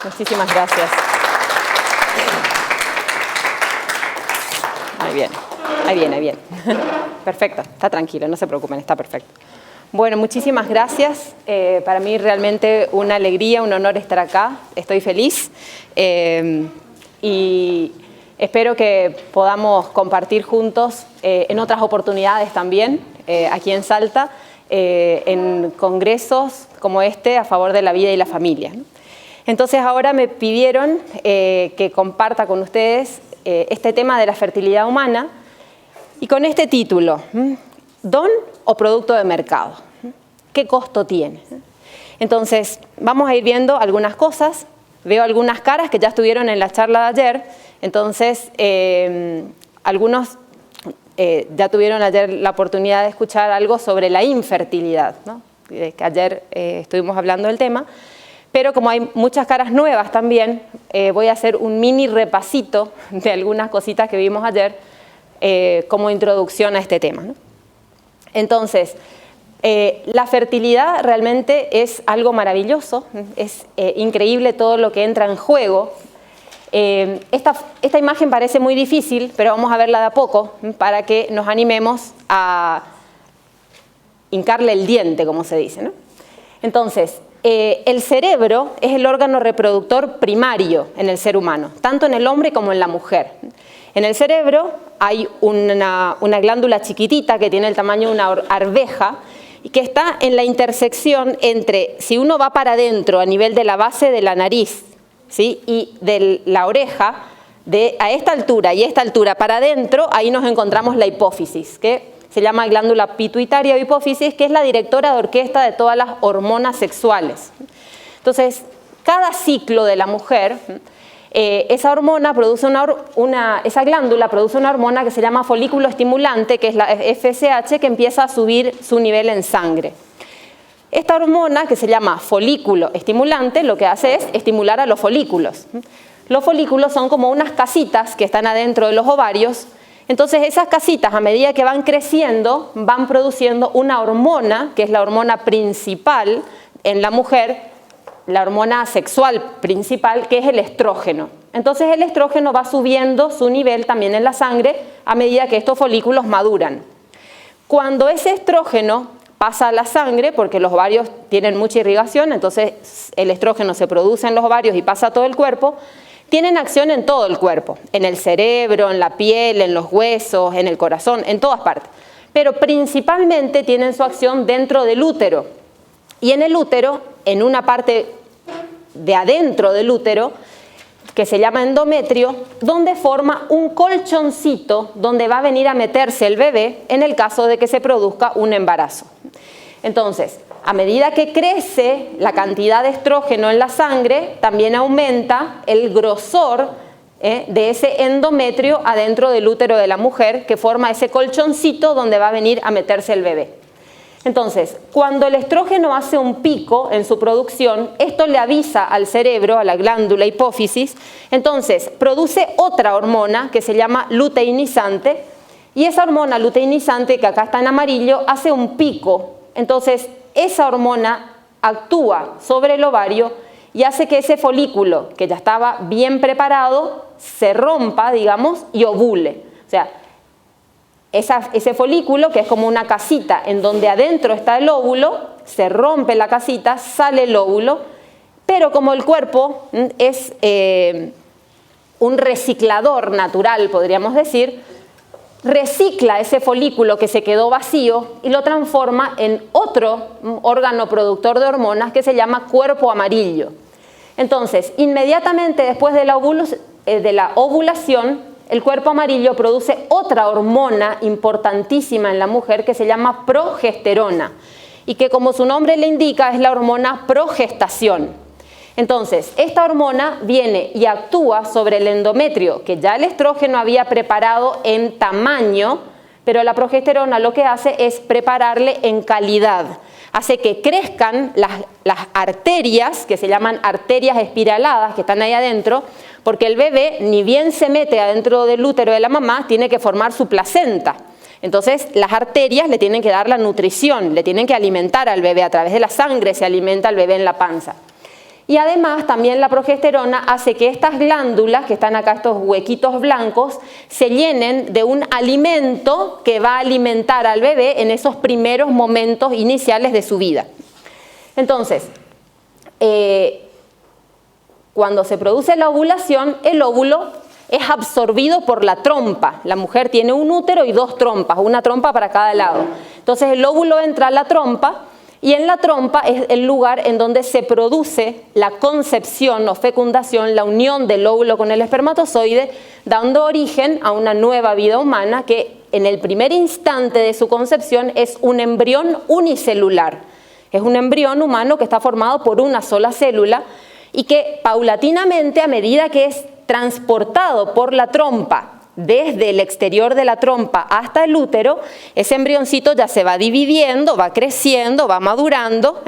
Muchísimas gracias. Ahí viene. Perfecto, está tranquilo, no se preocupen, está perfecto. Bueno, muchísimas gracias. Para mí realmente una alegría, un honor estar acá. Estoy feliz y espero que podamos compartir juntos en otras oportunidades también, aquí en Salta, en congresos como este a favor de la vida y la familia. Entonces ahora me pidieron que comparta con ustedes este tema de la fertilidad humana y con este título, ¿don o producto de mercado? ¿Qué costo tiene? Entonces vamos a ir viendo algunas cosas. Veo algunas caras que ya estuvieron en la charla de ayer, entonces algunos ya tuvieron ayer la oportunidad de escuchar algo sobre la infertilidad, ¿no? Que ayer estuvimos hablando del tema. Pero como hay muchas caras nuevas también, voy a hacer un mini repasito de algunas cositas que vimos ayer como introducción a este tema, ¿no? Entonces, la fertilidad realmente es algo maravilloso, es increíble todo lo que entra en juego. Esta imagen parece muy difícil, pero vamos a verla de a poco para que nos animemos a hincarle el diente, como se dice, ¿no? Entonces, el cerebro es el órgano reproductor primario en el ser humano, tanto en el hombre como en la mujer. En el cerebro hay una glándula chiquitita que tiene el tamaño de una arveja y que está en la intersección entre, si uno va para adentro a nivel de la base de la nariz, ¿sí?, y de la oreja, a esta altura y esta altura para adentro, ahí nos encontramos la hipófisis, que se llama glándula pituitaria o hipófisis, que es la directora de orquesta de todas las hormonas sexuales. Entonces, cada ciclo de la mujer, esa hormona produce esa glándula produce una hormona que se llama folículo estimulante, que es la FSH, que empieza a subir su nivel en sangre. Esta hormona, que se llama folículo estimulante, lo que hace es estimular a los folículos. Los folículos son como unas casitas que están adentro de los ovarios. Entonces esas casitas, a medida que van creciendo, van produciendo una hormona, que es la hormona principal en la mujer, la hormona sexual principal, que es el estrógeno. Entonces el estrógeno va subiendo su nivel también en la sangre a medida que estos folículos maduran. Cuando ese estrógeno pasa a la sangre, porque los ovarios tienen mucha irrigación, entonces el estrógeno se produce en los ovarios y pasa a todo el cuerpo, tienen acción en todo el cuerpo, en el cerebro, en la piel, en los huesos, en el corazón, en todas partes. Pero principalmente tienen su acción dentro del útero. Y en el útero, en una parte de adentro del útero, que se llama endometrio, donde forma un colchoncito donde va a venir a meterse el bebé en el caso de que se produzca un embarazo. Entonces, a medida que crece la cantidad de estrógeno en la sangre, también aumenta el grosor de ese endometrio adentro del útero de la mujer, que forma ese colchoncito donde va a venir a meterse el bebé. Entonces, cuando el estrógeno hace un pico en su producción, esto le avisa al cerebro, a la glándula hipófisis, entonces produce otra hormona que se llama luteinizante, y esa hormona luteinizante, que acá está en amarillo, hace un pico. Entonces, esa hormona actúa sobre el ovario y hace que ese folículo, que ya estaba bien preparado, se rompa, digamos, y ovule. O sea, ese folículo, que es como una casita en donde adentro está el óvulo, se rompe la casita, sale el óvulo, pero como el cuerpo es un reciclador natural, podríamos decir, recicla ese folículo que se quedó vacío y lo transforma en otro órgano productor de hormonas que se llama cuerpo amarillo. Entonces, inmediatamente después de la ovulación, el cuerpo amarillo produce otra hormona importantísima en la mujer que se llama progesterona y que, como su nombre le indica, es la hormona progestación. Entonces, esta hormona viene y actúa sobre el endometrio, que ya el estrógeno había preparado en tamaño, pero la progesterona lo que hace es prepararle en calidad. Hace que crezcan las arterias, que se llaman arterias espiraladas, que están ahí adentro, porque el bebé, ni bien se mete adentro del útero de la mamá, tiene que formar su placenta. Entonces, las arterias le tienen que dar la nutrición, le tienen que alimentar al bebé, a través de la sangre se alimenta al bebé en la panza. Y además también la progesterona hace que estas glándulas, que están acá, estos huequitos blancos, se llenen de un alimento que va a alimentar al bebé en esos primeros momentos iniciales de su vida. Entonces, cuando se produce la ovulación, el óvulo es absorbido por la trompa. La mujer tiene un útero y 2 trompas, una trompa para cada lado. Entonces el óvulo entra a la trompa y en la trompa es el lugar en donde se produce la concepción o fecundación, la unión del óvulo con el espermatozoide, dando origen a una nueva vida humana que en el primer instante de su concepción es un embrión unicelular. Es un embrión humano que está formado por una sola célula y que paulatinamente, a medida que es transportado por la trompa desde el exterior de la trompa hasta el útero, ese embrioncito ya se va dividiendo, va creciendo, va madurando,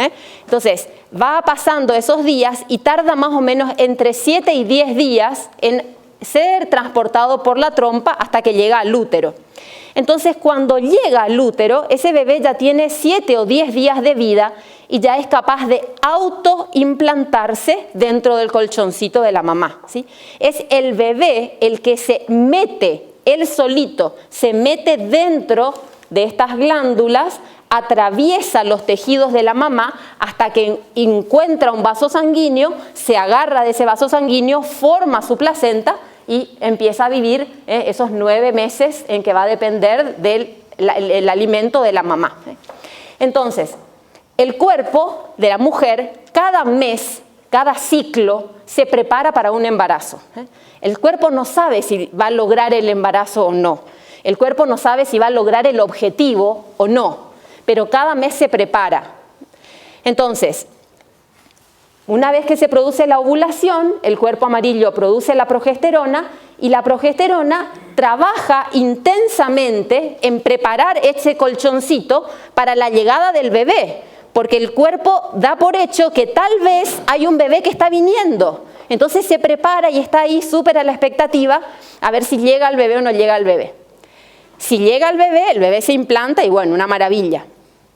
Entonces va pasando esos días y tarda más o menos entre 7 y 10 días en ser transportado por la trompa hasta que llega al útero. Entonces cuando llega al útero, ese bebé ya tiene 7 o 10 días de vida y ya es capaz de autoimplantarse dentro del colchoncito de la mamá, ¿sí? Es el bebé el que se mete, él solito, se mete dentro de estas glándulas, atraviesa los tejidos de la mamá hasta que encuentra un vaso sanguíneo, se agarra de ese vaso sanguíneo, forma su placenta y empieza a vivir esos 9 meses en que va a depender del alimento de la mamá. Entonces, el cuerpo de la mujer, cada mes, cada ciclo, se prepara para un embarazo. El cuerpo no sabe si va a lograr el embarazo o no. El cuerpo no sabe si va a lograr el objetivo o no, pero cada mes se prepara. Entonces, una vez que se produce la ovulación, el cuerpo amarillo produce la progesterona y la progesterona trabaja intensamente en preparar ese colchoncito para la llegada del bebé, porque el cuerpo da por hecho que tal vez hay un bebé que está viniendo. Entonces se prepara y está ahí súper a la expectativa a ver si llega el bebé o no llega el bebé. Si llega el bebé se implanta y bueno, una maravilla.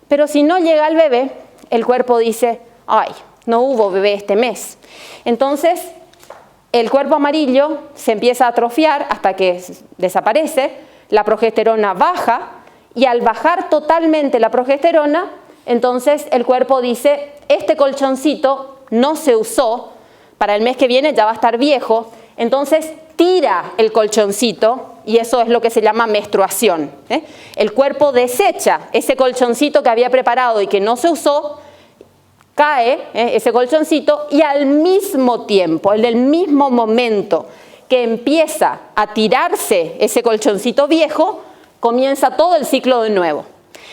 Pero si no llega el bebé, el cuerpo dice, ay, no hubo bebé este mes. Entonces, el cuerpo amarillo se empieza a atrofiar hasta que desaparece, la progesterona baja y al bajar totalmente la progesterona, entonces el cuerpo dice, este colchoncito no se usó, para el mes que viene ya va a estar viejo, entonces tira el colchoncito y eso es lo que se llama menstruación. El cuerpo desecha ese colchoncito que había preparado y que no se usó, cae ese colchoncito y al mismo tiempo, en el mismo momento que empieza a tirarse ese colchoncito viejo, comienza todo el ciclo de nuevo.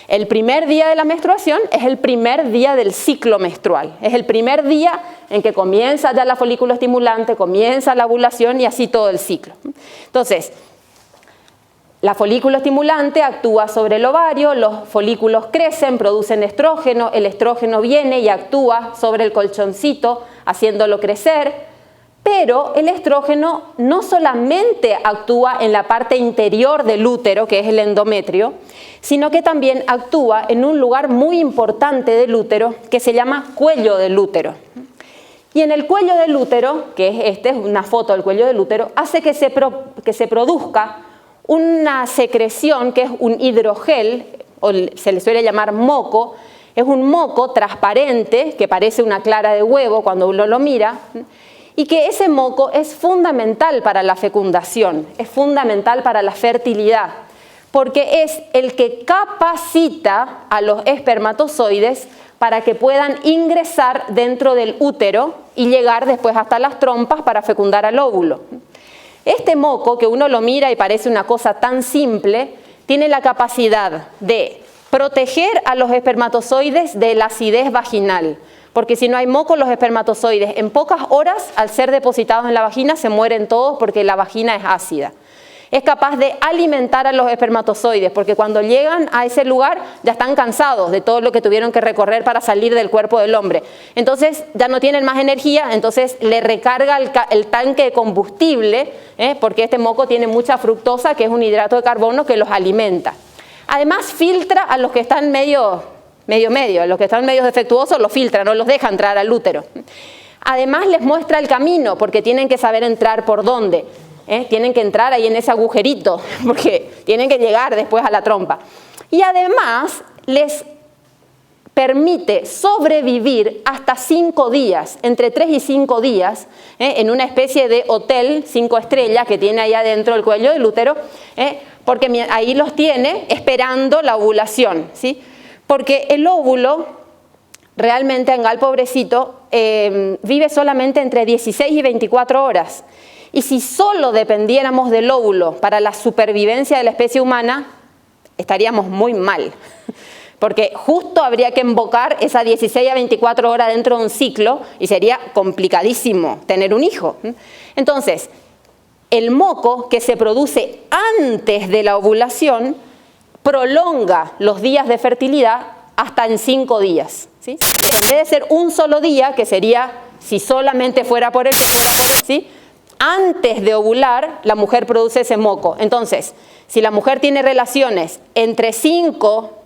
El primer día de la menstruación es el primer día del ciclo menstrual. Es el primer día en que comienza ya la folículo estimulante, comienza la ovulación y así todo el ciclo. Entonces, la folículo estimulante actúa sobre el ovario, los folículos crecen, producen estrógeno, el estrógeno viene y actúa sobre el colchoncito, haciéndolo crecer. Pero el estrógeno no solamente actúa en la parte interior del útero, que es el endometrio, sino que también actúa en un lugar muy importante del útero que se llama cuello del útero. Y en el cuello del útero, que es una foto del cuello del útero, hace que se produzca una secreción que es un hidrogel, o se le suele llamar moco. Es un moco transparente que parece una clara de huevo cuando uno lo mira, y que ese moco es fundamental para la fecundación, es fundamental para la fertilidad, porque es el que capacita a los espermatozoides para que puedan ingresar dentro del útero y llegar después hasta las trompas para fecundar al óvulo. Este moco, que uno lo mira y parece una cosa tan simple, tiene la capacidad de proteger a los espermatozoides de la acidez vaginal, porque si no hay moco, los espermatozoides en pocas horas, al ser depositados en la vagina, se mueren todos porque la vagina es ácida. Es capaz de alimentar a los espermatozoides, porque cuando llegan a ese lugar ya están cansados de todo lo que tuvieron que recorrer para salir del cuerpo del hombre. Entonces ya no tienen más energía, entonces le recarga el tanque de combustible, porque este moco tiene mucha fructosa, que es un hidrato de carbono que los alimenta. Además filtra a los que están medio, los que están medio defectuosos los filtran, no los deja entrar al útero. Además les muestra el camino, porque tienen que saber entrar por dónde. Tienen que entrar ahí en ese agujerito, porque tienen que llegar después a la trompa. Y además les permite sobrevivir hasta 5 días, entre 3 y 5 días, en una especie de hotel 5 estrellas que tiene ahí adentro el cuello del útero, porque ahí los tiene esperando la ovulación, ¿sí? Porque el óvulo realmente, Angal pobrecito, vive solamente entre 16 y 24 horas. Y si solo dependiéramos del óvulo para la supervivencia de la especie humana, estaríamos muy mal. Porque justo habría que invocar esas 16 a 24 horas dentro de un ciclo y sería complicadísimo tener un hijo. Entonces, el moco que se produce antes de la ovulación prolonga los días de fertilidad hasta en 5 días. ¿Sí? Pero en vez de ser un solo día, que sería si solamente fuera por el ¿sí? Antes de ovular, la mujer produce ese moco. Entonces, si la mujer tiene relaciones entre 5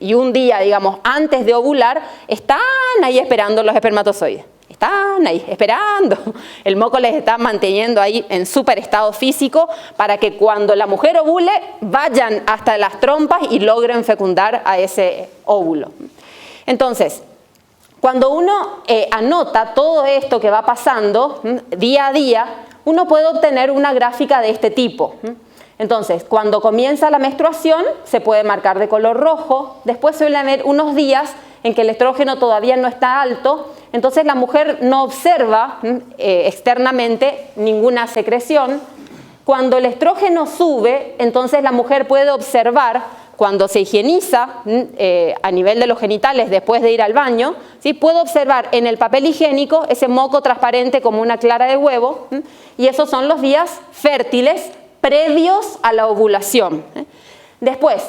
y un día, digamos, antes de ovular, están ahí esperando los espermatozoides. Están ahí esperando. El moco les está manteniendo ahí en súper estado físico para que cuando la mujer ovule, vayan hasta las trompas y logren fecundar a ese óvulo. Entonces, cuando uno anota todo esto que va pasando día a día, uno puede obtener una gráfica de este tipo. Entonces, cuando comienza la menstruación, se puede marcar de color rojo. Después suele haber unos días en que el estrógeno todavía no está alto. Entonces, la mujer no observa externamente ninguna secreción. Cuando el estrógeno sube, entonces la mujer puede observar, cuando se higieniza a nivel de los genitales después de ir al baño, ¿sí? Puede observar en el papel higiénico ese moco transparente como una clara de huevo, y esos son los días fértiles previos a la ovulación. Después,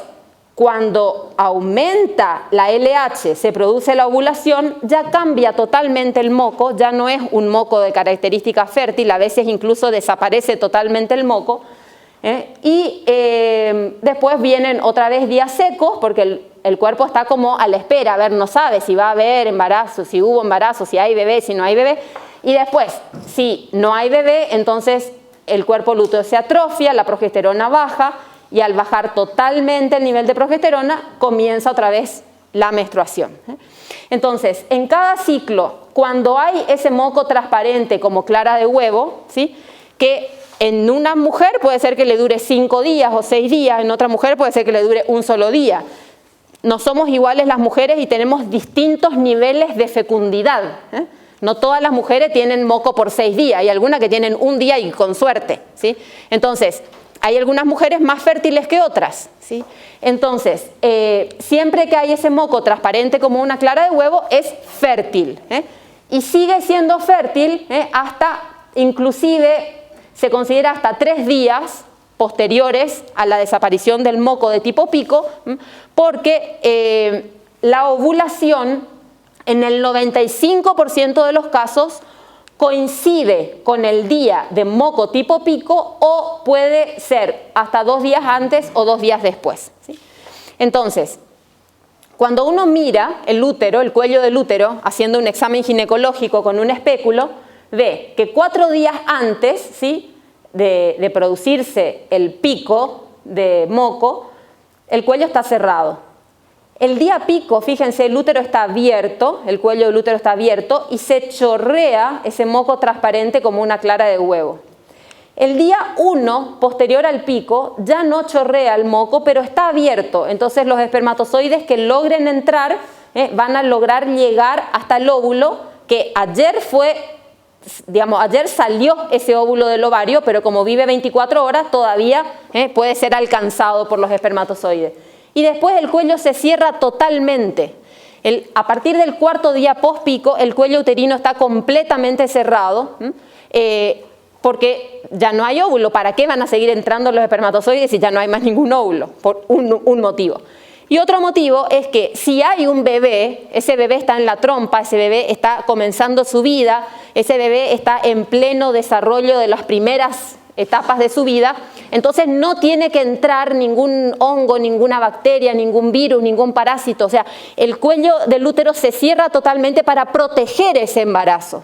cuando aumenta la LH, se produce la ovulación, ya cambia totalmente el moco, ya no es un moco de característica fértil, a veces incluso desaparece totalmente el moco, y después vienen otra vez días secos, porque el cuerpo está como a la espera, a ver, no sabe si va a haber embarazo, si hubo embarazo, si hay bebé, si no hay bebé, y después, si no hay bebé, entonces el cuerpo lúteo se atrofia, la progesterona baja, y al bajar totalmente el nivel de progesterona, comienza otra vez la menstruación. Entonces, en cada ciclo, cuando hay ese moco transparente como clara de huevo, ¿sí? Que en una mujer puede ser que le dure 5 días o 6 días, en otra mujer puede ser que le dure un solo día. No somos iguales las mujeres y tenemos distintos niveles de fecundidad. No todas las mujeres tienen moco por 6 días, hay algunas que tienen un día y con suerte, ¿sí? Entonces, hay algunas mujeres más fértiles que otras, ¿sí? Entonces, siempre que hay ese moco transparente como una clara de huevo, es fértil, y sigue siendo fértil hasta, inclusive, se considera hasta 3 días posteriores a la desaparición del moco de tipo pico, porque la ovulación, en el 95% de los casos, coincide con el día de moco tipo pico o puede ser hasta 2 días antes o 2 días después, ¿sí? Entonces, cuando uno mira el útero, el cuello del útero, haciendo un examen ginecológico con un espéculo, ve que 4 días antes, ¿sí?, de producirse el pico de moco, el cuello está cerrado. El día pico, fíjense, el útero está abierto, el cuello del útero está abierto y se chorrea ese moco transparente como una clara de huevo. El día 1, posterior al pico, ya no chorrea el moco, pero está abierto. Entonces los espermatozoides que logren entrar van a lograr llegar hasta el óvulo, que ayer salió ese óvulo del ovario, pero como vive 24 horas, todavía puede ser alcanzado por los espermatozoides. Y después el cuello se cierra totalmente. A partir del 4.º día post-pico, el cuello uterino está completamente cerrado, porque ya no hay óvulo. ¿Para qué van a seguir entrando los espermatozoides si ya no hay más ningún óvulo? Por un motivo. Y otro motivo es que si hay un bebé, ese bebé está en la trompa, ese bebé está comenzando su vida, ese bebé está en pleno desarrollo de las primeras etapas de su vida, entonces no tiene que entrar ningún hongo, ninguna bacteria, ningún virus, ningún parásito. O sea, el cuello del útero se cierra totalmente para proteger ese embarazo.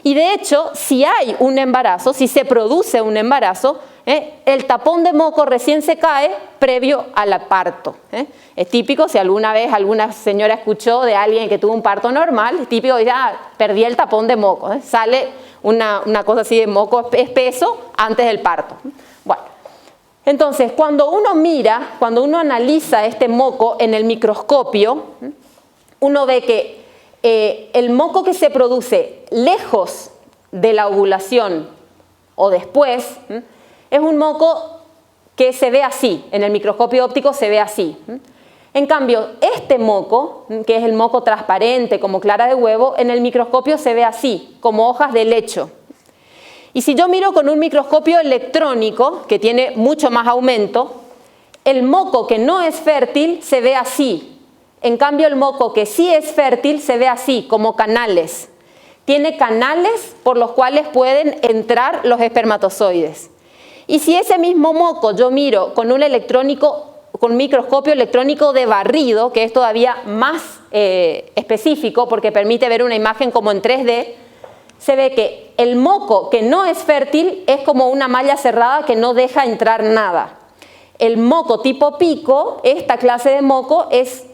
Y de hecho, si hay un embarazo, si se produce un embarazo, el tapón de moco recién se cae previo al parto. Es típico, si alguna vez alguna señora escuchó de alguien que tuvo un parto normal, es típico, ya perdí el tapón de moco. Sale una cosa así de moco espeso antes del parto. Bueno, entonces cuando uno mira, cuando uno analiza este moco en el microscopio, uno ve que el moco que se produce lejos de la ovulación o después, es un moco que se ve así, en el microscopio óptico se ve así. En cambio, este moco, que es el moco transparente como clara de huevo, en el microscopio se ve así, como hojas de lecho. Y si yo miro con un microscopio electrónico, que tiene mucho más aumento, el moco que no es fértil se ve así. En cambio, el moco que sí es fértil se ve así, como canales. Tiene canales por los cuales pueden entrar los espermatozoides. Y si ese mismo moco yo miro con un microscopio electrónico de barrido, que es todavía más específico porque permite ver una imagen como en 3D, se ve que el moco que no es fértil es como una malla cerrada que no deja entrar nada. El moco tipo pico, esta clase de moco,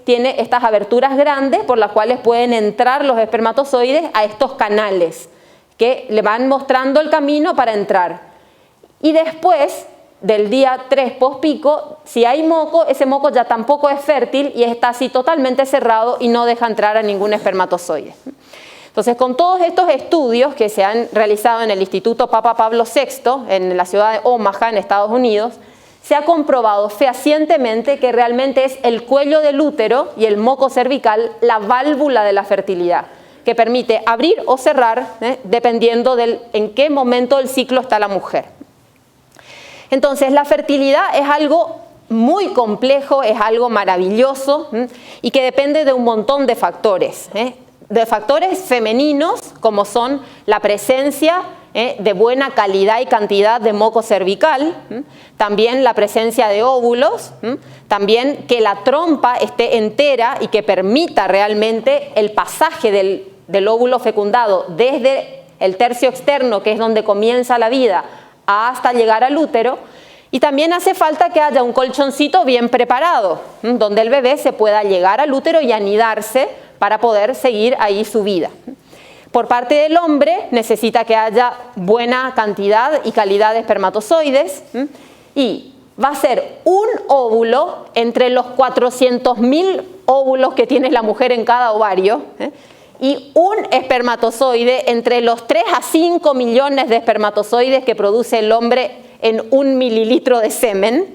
tiene estas aberturas grandes por las cuales pueden entrar los espermatozoides a estos canales que le van mostrando el camino para entrar. Y después del día 3 post-pico, si hay moco, ese moco ya tampoco es fértil y está así totalmente cerrado y no deja entrar a ningún espermatozoide. Entonces, con todos estos estudios que se han realizado en el Instituto Papa Pablo VI, en la ciudad de Omaha, en Estados Unidos, se ha comprobado fehacientemente que realmente es el cuello del útero y el moco cervical la válvula de la fertilidad, que permite abrir o cerrar, dependiendo en qué momento del ciclo está la mujer. Entonces, la fertilidad es algo muy complejo, es algo maravilloso y que depende de un montón de factores. De factores femeninos, como son la presencia de buena calidad y cantidad de moco cervical, también la presencia de óvulos, también que la trompa esté entera y que permita realmente el pasaje del óvulo fecundado desde el tercio externo, que es donde comienza la vida, hasta llegar al útero. Y también hace falta que haya un colchoncito bien preparado, donde el bebé se pueda llegar al útero y anidarse para poder seguir ahí su vida. Por parte del hombre necesita que haya buena cantidad y calidad de espermatozoides y va a ser un óvulo entre los 400.000 óvulos que tiene la mujer en cada ovario y un espermatozoide entre los 3 a 5 millones de espermatozoides que produce el hombre en 1 mililitro de semen,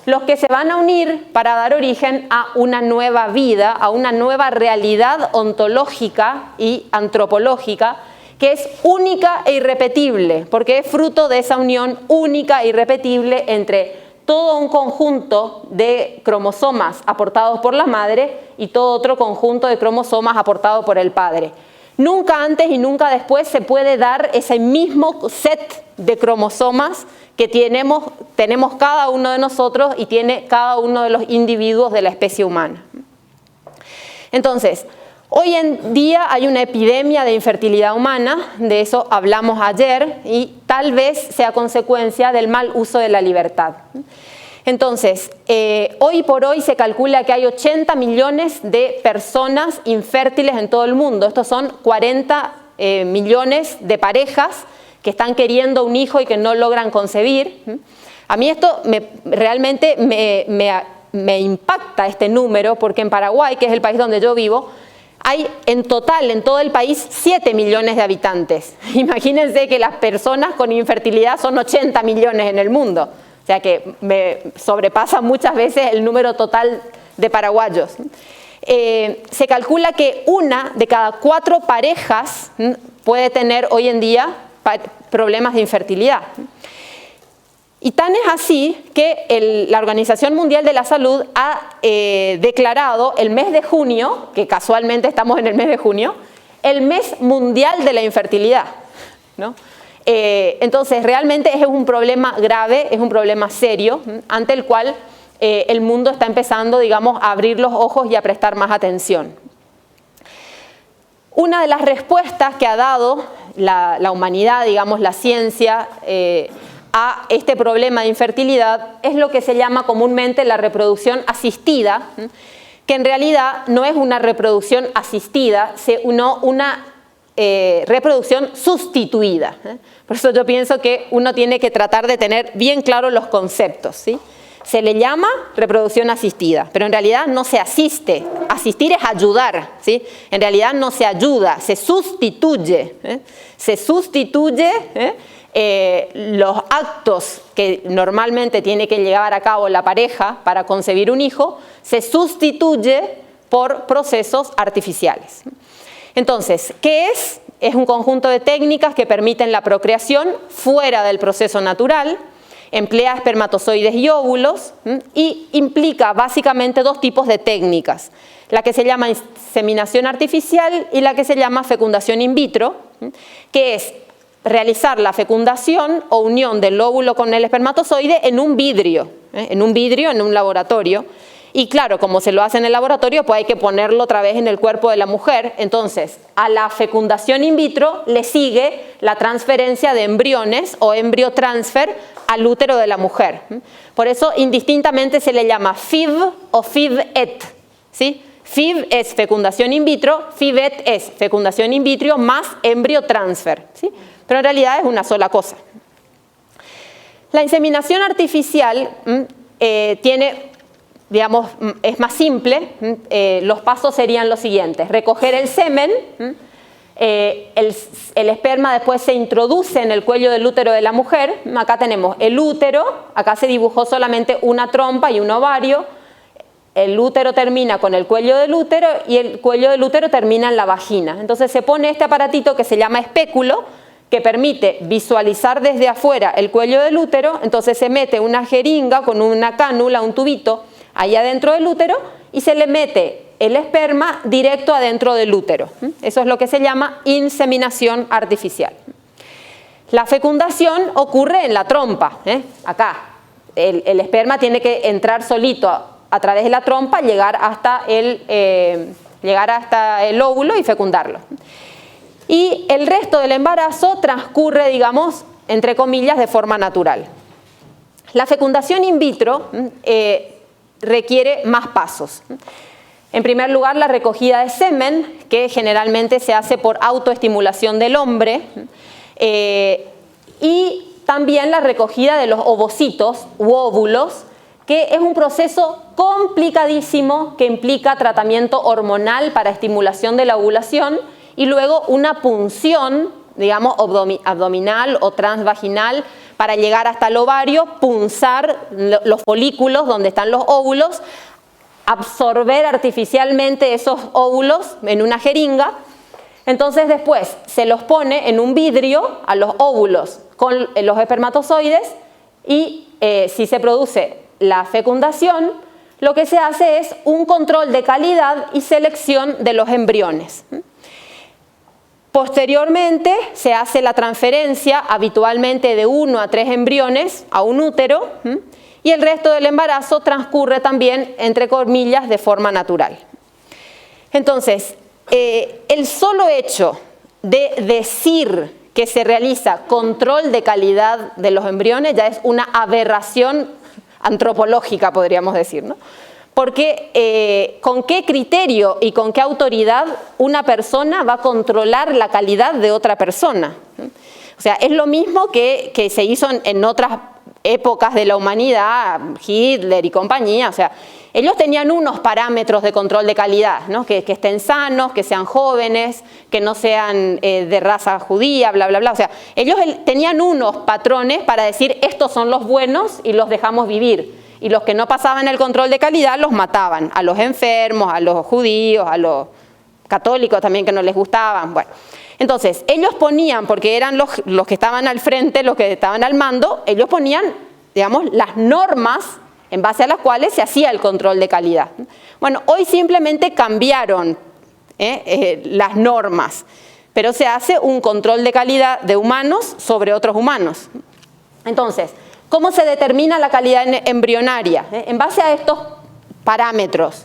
los que se van a unir para dar origen a una nueva vida, a una nueva realidad ontológica y antropológica que es única e irrepetible, porque es fruto de esa unión única e irrepetible entre todo un conjunto de cromosomas aportados por la madre y todo otro conjunto de cromosomas aportados por el padre. Nunca antes y nunca después se puede dar ese mismo set de cromosomas que tenemos cada uno de nosotros y tiene cada uno de los individuos de la especie humana. Entonces, hoy en día hay una epidemia de infertilidad humana, de eso hablamos ayer, y tal vez sea consecuencia del mal uso de la libertad. Entonces, hoy por hoy se calcula que hay 80 millones de personas infértiles en todo el mundo. Estos son 40 millones de parejas que están queriendo un hijo y que no logran concebir. A mí esto realmente me impacta este número, porque en Paraguay, que es el país donde yo vivo, hay en total en todo el país 7 millones de habitantes. Imagínense que las personas con infertilidad son 80 millones en el mundo. O sea que me sobrepasa muchas veces el número total de paraguayos. Se calcula que 1 de cada 4 parejas puede tener hoy en día problemas de infertilidad. Y tan es así que la Organización Mundial de la Salud ha declarado el mes de junio, que casualmente estamos en el mes de junio, el mes mundial de la infertilidad, ¿no? Entonces, realmente es un problema grave, es un problema serio, ante el cual el mundo está empezando, digamos, a abrir los ojos y a prestar más atención. Una de las respuestas que ha dado la humanidad, digamos, la ciencia, a este problema de infertilidad es lo que se llama comúnmente la reproducción asistida, que en realidad no es una reproducción asistida, sino una reproducción sustituida. Por eso yo pienso que uno tiene que tratar de tener bien claros los conceptos, ¿sí? Se le llama reproducción asistida, pero en realidad no se asiste. Asistir es ayudar, ¿sí? En realidad no se ayuda, se sustituye. Se sustituye los actos que normalmente tiene que llevar a cabo la pareja para concebir un hijo, se sustituye por procesos artificiales. Entonces, ¿qué es? Es un conjunto de técnicas que permiten la procreación fuera del proceso natural, emplea espermatozoides y óvulos y implica básicamente dos tipos de técnicas, la que se llama inseminación artificial y la que se llama fecundación in vitro, que es realizar la fecundación o unión del óvulo con el espermatozoide en un vidrio, en un laboratorio. Y claro, como se lo hace en el laboratorio, pues hay que ponerlo otra vez en el cuerpo de la mujer. Entonces, a la fecundación in vitro le sigue la transferencia de embriones o embriotransfer al útero de la mujer. Por eso, indistintamente se le llama FIV o FIV-ET, ¿sí? FIV es fecundación in vitro, FIV-ET es fecundación in vitro más embriotransfer, ¿sí? Pero en realidad es una sola cosa. La inseminación artificial tiene, digamos, es más simple. Los pasos serían los siguientes: recoger el semen, el esperma después se introduce en el cuello del útero de la mujer. Acá tenemos el útero, acá se dibujó solamente una trompa y un ovario. El útero termina con el cuello del útero y el cuello del útero termina en la vagina. Entonces se pone este aparatito que se llama espéculo, que permite visualizar desde afuera el cuello del útero. Entonces se mete una jeringa con una cánula, un tubito, ahí adentro del útero y se le mete el esperma directo adentro del útero. Eso es lo que se llama inseminación artificial. La fecundación ocurre en la trompa. Acá el esperma tiene que entrar solito a través de la trompa, llegar hasta el óvulo y fecundarlo. Y el resto del embarazo transcurre, digamos, entre comillas, de forma natural. La fecundación in vitro requiere más pasos. En primer lugar, la recogida de semen, que generalmente se hace por autoestimulación del hombre, y también la recogida de los ovocitos u óvulos, que es un proceso complicadísimo que implica tratamiento hormonal para estimulación de la ovulación y luego una punción, digamos, abdominal o transvaginal para llegar hasta el ovario, punzar los folículos donde están los óvulos, absorber artificialmente esos óvulos en una jeringa. Entonces después se los pone en un vidrio a los óvulos con los espermatozoides y si se produce la fecundación, lo que se hace es un control de calidad y selección de los embriones. Posteriormente se hace la transferencia habitualmente de 1 a 3 embriones a un útero y el resto del embarazo transcurre también, entre comillas, de forma natural. Entonces, el solo hecho de decir que se realiza control de calidad de los embriones ya es una aberración antropológica, podríamos decir, ¿no? Porque ¿con qué criterio y con qué autoridad una persona va a controlar la calidad de otra persona? O sea, es lo mismo que se hizo en otras épocas de la humanidad, Hitler y compañía. O sea, ellos tenían unos parámetros de control de calidad, ¿no? Que estén sanos, que sean jóvenes, que no sean de raza judía, bla, bla, bla. O sea, ellos tenían unos patrones para decir estos son los buenos y los dejamos vivir. Y los que no pasaban el control de calidad los mataban, a los enfermos, a los judíos, a los católicos también que no les gustaban. Bueno, entonces ellos ponían, porque eran los que estaban al frente, los que estaban al mando, ellos ponían, digamos, las normas en base a las cuales se hacía el control de calidad. Bueno, hoy simplemente cambiaron las normas, pero se hace un control de calidad de humanos sobre otros humanos. Entonces, ¿cómo se determina la calidad embrionaria? En base a estos parámetros.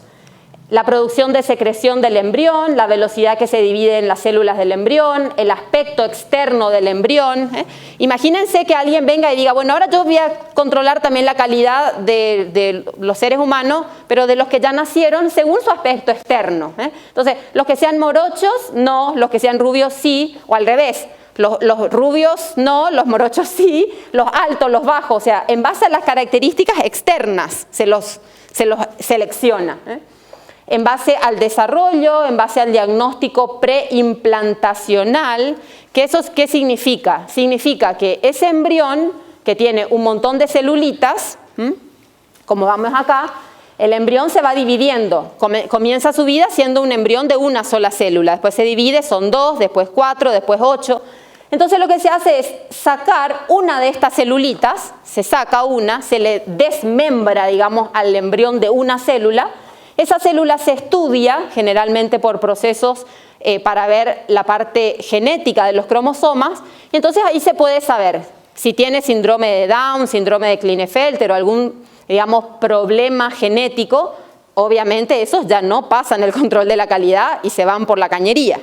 La producción de secreción del embrión, la velocidad que se divide en las células del embrión, el aspecto externo del embrión. Imagínense que alguien venga y diga, bueno, ahora yo voy a controlar también la calidad de los seres humanos, pero de los que ya nacieron según su aspecto externo. Entonces, los que sean morochos, no, los que sean rubios, sí, o al revés. Los rubios no, los morochos sí, los altos, los bajos. O sea, en base a las características externas se los selecciona. En base al desarrollo, en base al diagnóstico preimplantacional, ¿qué significa? Significa que ese embrión que tiene un montón de celulitas, como vamos acá, el embrión se va dividiendo, comienza su vida siendo un embrión de una sola célula, después se divide, son 2, después 4, después 8. Entonces lo que se hace es sacar una de estas celulitas, se saca una, se le desmembra, digamos, al embrión de una célula. Esa célula se estudia generalmente por procesos para ver la parte genética de los cromosomas y entonces ahí se puede saber si tiene síndrome de Down, síndrome de Klinefelter o algún, digamos, problema genético. Obviamente esos ya no pasan el control de la calidad y se van por la cañería.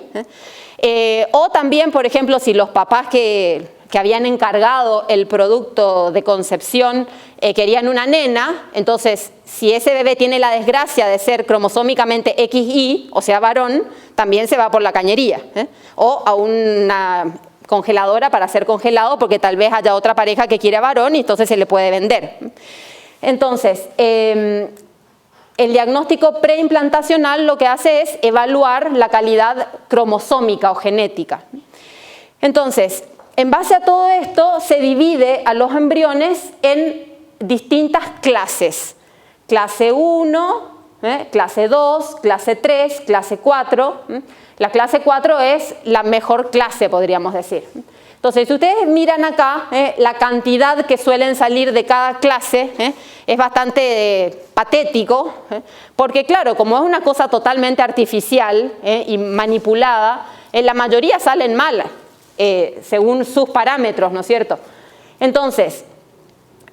O también, por ejemplo, si los papás que habían encargado el producto de concepción querían una nena, entonces si ese bebé tiene la desgracia de ser cromosómicamente XY, o sea varón, también se va por la cañería. O a una congeladora para ser congelado porque tal vez haya otra pareja que quiera varón y entonces se le puede vender. Entonces, el diagnóstico preimplantacional lo que hace es evaluar la calidad cromosómica o genética. Entonces, en base a todo esto se divide a los embriones en distintas clases. Clase 1, clase 2, clase 3, clase 4. La clase 4 es la mejor clase, podríamos decir. Entonces, si ustedes miran acá, la cantidad que suelen salir de cada clase es bastante patético, porque claro, como es una cosa totalmente artificial y manipulada, la mayoría salen malas. Según sus parámetros, ¿no es cierto? Entonces,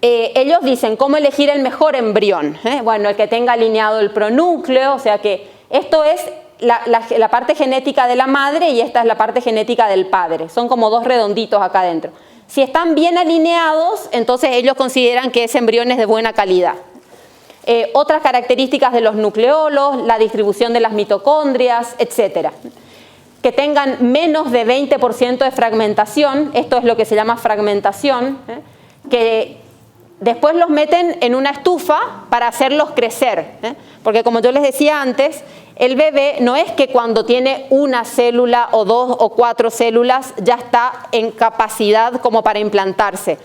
ellos dicen cómo elegir el mejor embrión. Bueno, el que tenga alineado el pronúcleo, o sea que esto es la parte genética de la madre y esta es la parte genética del padre. Son como dos redonditos acá adentro. Si están bien alineados, entonces ellos consideran que ese embrión es de buena calidad. Otras características de los nucleolos, la distribución de las mitocondrias, etcétera. Que tengan menos de 20% de fragmentación, esto es lo que se llama fragmentación, que después los meten en una estufa para hacerlos crecer, porque como yo les decía antes, el bebé no es que cuando tiene una célula o 2 o 4 células ya está en capacidad como para implantarse.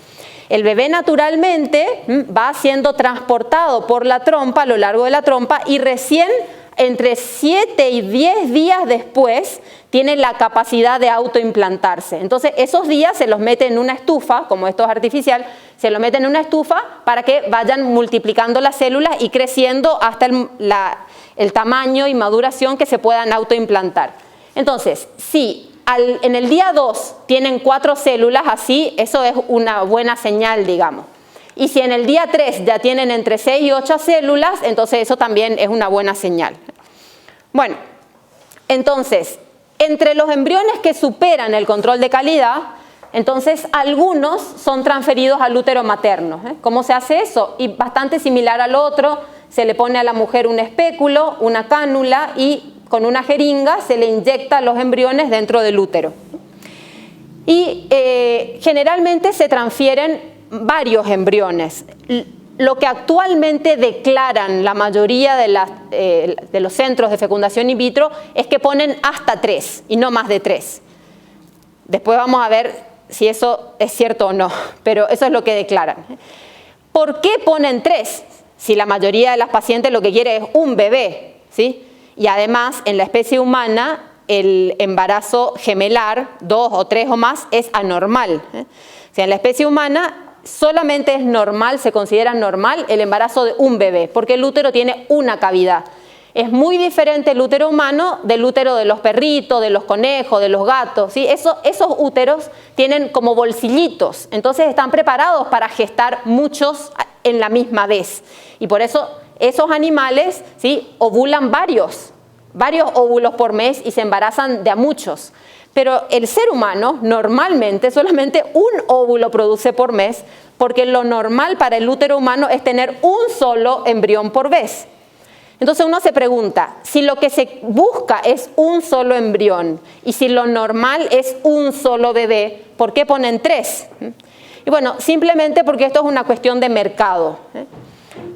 El bebé naturalmente va siendo transportado por la trompa, a lo largo de la trompa, y recién entre 7 y 10 días después tiene la capacidad de autoimplantarse. Entonces esos días se los mete en una estufa, como esto es artificial, se lo meten en una estufa para que vayan multiplicando las células y creciendo hasta el tamaño y maduración que se puedan autoimplantar. Entonces, si en el día 2 tienen 4 células así, eso es una buena señal, digamos. Y si en el día 3 ya tienen entre 6 y 8 células, entonces eso también es una buena señal. Bueno, entonces, entre los embriones que superan el control de calidad, entonces algunos son transferidos al útero materno. ¿Cómo se hace eso? Y bastante similar al otro, se le pone a la mujer un espéculo, una cánula y con una jeringa se le inyecta los embriones dentro del útero. Y generalmente se transfieren varios embriones. Lo que actualmente declaran la mayoría de los centros de fecundación in vitro es que ponen hasta 3 y no más de 3. Después vamos a ver si eso es cierto o no, pero eso es lo que declaran. ¿Por qué ponen 3? Si la mayoría de las pacientes lo que quiere es un bebé, ¿sí? Y además en la especie humana el embarazo gemelar, 2 o 3 o más, es anormal. O sea, en la especie humana solamente es normal, se considera normal el embarazo de un bebé, porque el útero tiene una cavidad. Es muy diferente el útero humano del útero de los perritos, de los conejos, de los gatos, ¿sí? Esos úteros tienen como bolsillitos, entonces están preparados para gestar muchos en la misma vez. Y por eso esos animales, ¿sí?, ovulan varios óvulos por mes y se embarazan de a muchos. Pero el ser humano normalmente solamente un óvulo produce por mes, porque lo normal para el útero humano es tener un solo embrión por vez. Entonces uno se pregunta, si lo que se busca es un solo embrión y si lo normal es un solo bebé, ¿por qué ponen 3? Y bueno, simplemente porque esto es una cuestión de mercado.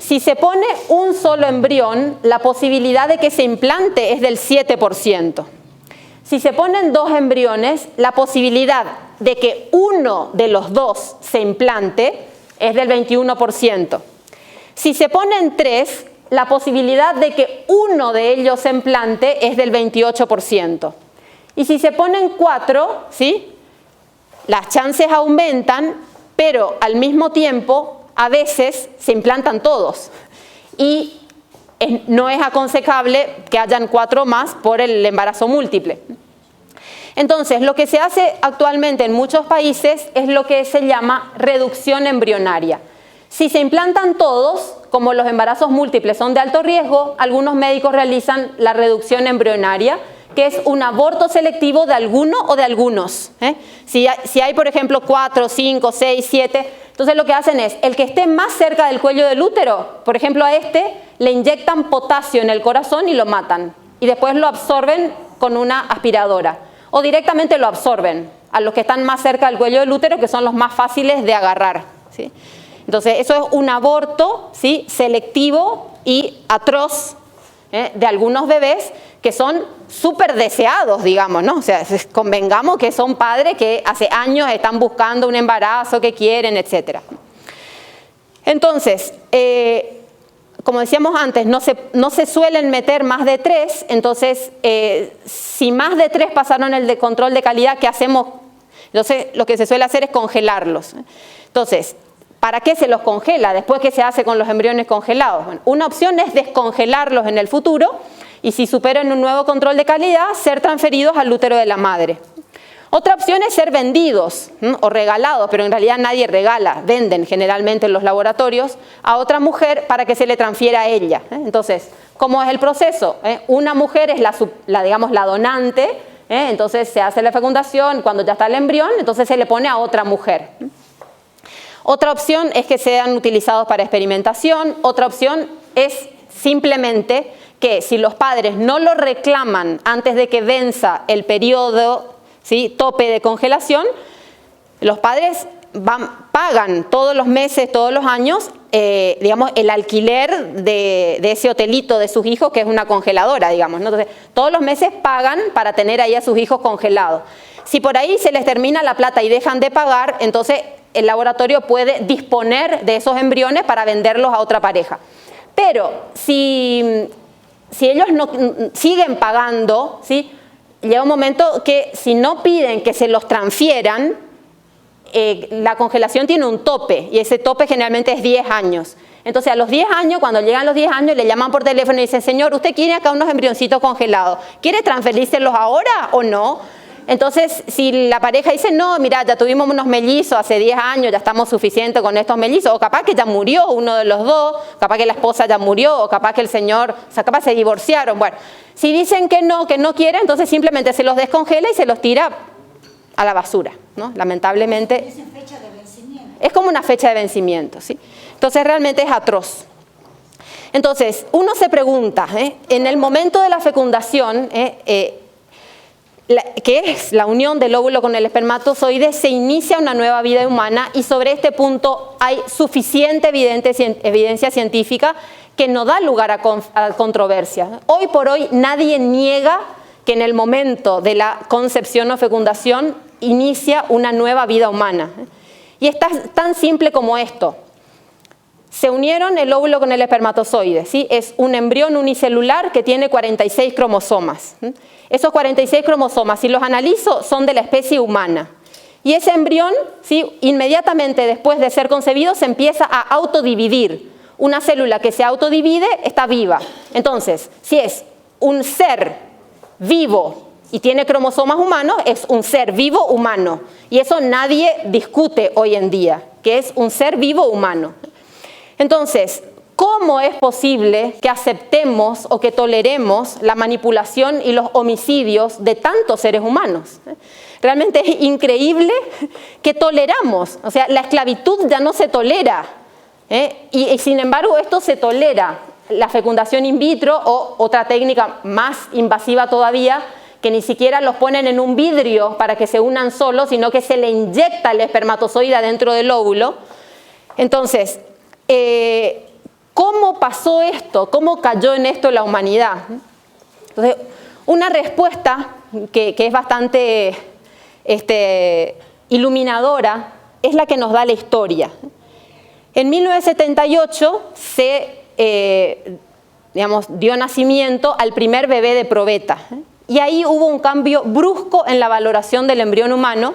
Si se pone un solo embrión, la posibilidad de que se implante es del 7%. Si se ponen 2 embriones, la posibilidad de que uno de los 2 se implante es del 21%. Si se ponen 3, la posibilidad de que uno de ellos se implante es del 28%. Y si se ponen 4, ¿sí?, las chances aumentan, pero al mismo tiempo a veces se implantan todos. Y no es aconsejable que hayan 4 más por el embarazo múltiple. Entonces, lo que se hace actualmente en muchos países es lo que se llama reducción embrionaria. Si se implantan todos, como los embarazos múltiples son de alto riesgo, algunos médicos realizan la reducción embrionaria, que es un aborto selectivo de alguno o de algunos. Si hay, por ejemplo, 4, 5, 6, 7, entonces lo que hacen es, el que esté más cerca del cuello del útero, por ejemplo a este, le inyectan potasio en el corazón y lo matan. Y después lo absorben con una aspiradora. O directamente lo absorben a los que están más cerca del cuello del útero, que son los más fáciles de agarrar, ¿sí? Entonces, eso es un aborto, ¿sí?, selectivo y atroz, de algunos bebés que son súper deseados, digamos, ¿no? O sea, convengamos que son padres que hace años están buscando un embarazo, que quieren, etc. Entonces, como decíamos antes, no se suelen meter más de 3, entonces, si más de 3 pasaron el de control de calidad, ¿qué hacemos? Entonces, lo que se suele hacer es congelarlos. Entonces, ¿para qué se los congela? Después, ¿qué se hace con los embriones congelados? Bueno, una opción es descongelarlos en el futuro y si superan un nuevo control de calidad, ser transferidos al útero de la madre. Otra opción es ser vendidos o regalados, pero en realidad nadie regala, venden generalmente en los laboratorios a otra mujer para que se le transfiera a ella. Entonces, ¿cómo es el proceso? Una mujer es la donante, entonces se hace la fecundación, cuando ya está el embrión, entonces se le pone a otra mujer. Otra opción es que sean utilizados para experimentación. Otra opción es simplemente que si los padres no lo reclaman antes de que venza el periodo, ¿sí?, tope de congelación, los padres pagan todos los meses, todos los años, digamos, el alquiler de ese hotelito de sus hijos, que es una congeladora, digamos, ¿no? Entonces, todos los meses pagan para tener ahí a sus hijos congelados. Si por ahí se les termina la plata y dejan de pagar, entonces el laboratorio puede disponer de esos embriones para venderlos a otra pareja. Pero si ellos no siguen pagando, ¿sí?, llega un momento que si no piden que se los transfieran, la congelación tiene un tope y ese tope generalmente es 10 años. Entonces a los 10 años, cuando llegan los 10 años, le llaman por teléfono y dicen, señor, usted quiere acá unos embrioncitos congelados, ¿quiere transferírselos ahora o no? Entonces, si la pareja dice, no, mira, ya tuvimos unos mellizos hace 10 años, ya estamos suficientes con estos mellizos, o capaz que ya murió uno de los dos, capaz que la esposa ya murió, o capaz que el señor, o sea, capaz se divorciaron. Bueno, si dicen que no quieren, entonces simplemente se los descongela y se los tira a la basura, ¿no? Lamentablemente. Es en fecha de vencimiento. Es como una fecha de vencimiento, ¿sí? Entonces, realmente es atroz. Entonces, uno se pregunta, en el momento de la fecundación, que es la unión del óvulo con el espermatozoide, se inicia una nueva vida humana y sobre este punto hay suficiente evidencia científica que no da lugar a controversia. Hoy por hoy nadie niega que en el momento de la concepción o fecundación inicia una nueva vida humana. Y es tan simple como esto. Se unieron el óvulo con el espermatozoide, ¿sí? Es un embrión unicelular que tiene 46 cromosomas. Esos 46 cromosomas, si los analizo, son de la especie humana. Y ese embrión, ¿sí?, inmediatamente después de ser concebido, se empieza a autodividir. Una célula que se autodivide está viva. Entonces, si es un ser vivo y tiene cromosomas humanos, es un ser vivo humano. Y eso nadie discute hoy en día, que es un ser vivo humano. Entonces, ¿cómo es posible que aceptemos o que toleremos la manipulación y los homicidios de tantos seres humanos? Realmente es increíble que toleramos. O sea, la esclavitud ya no se tolera. Y sin embargo, esto se tolera. La fecundación in vitro o otra técnica más invasiva todavía, que ni siquiera los ponen en un vidrio para que se unan solos, sino que se le inyecta el espermatozoide dentro del óvulo. Entonces, ¿cómo pasó esto? ¿Cómo cayó en esto la humanidad? Entonces, una respuesta que es bastante iluminadora es la que nos da la historia. En 1978 se dio nacimiento al primer bebé de probeta. Y ahí hubo un cambio brusco en la valoración del embrión humano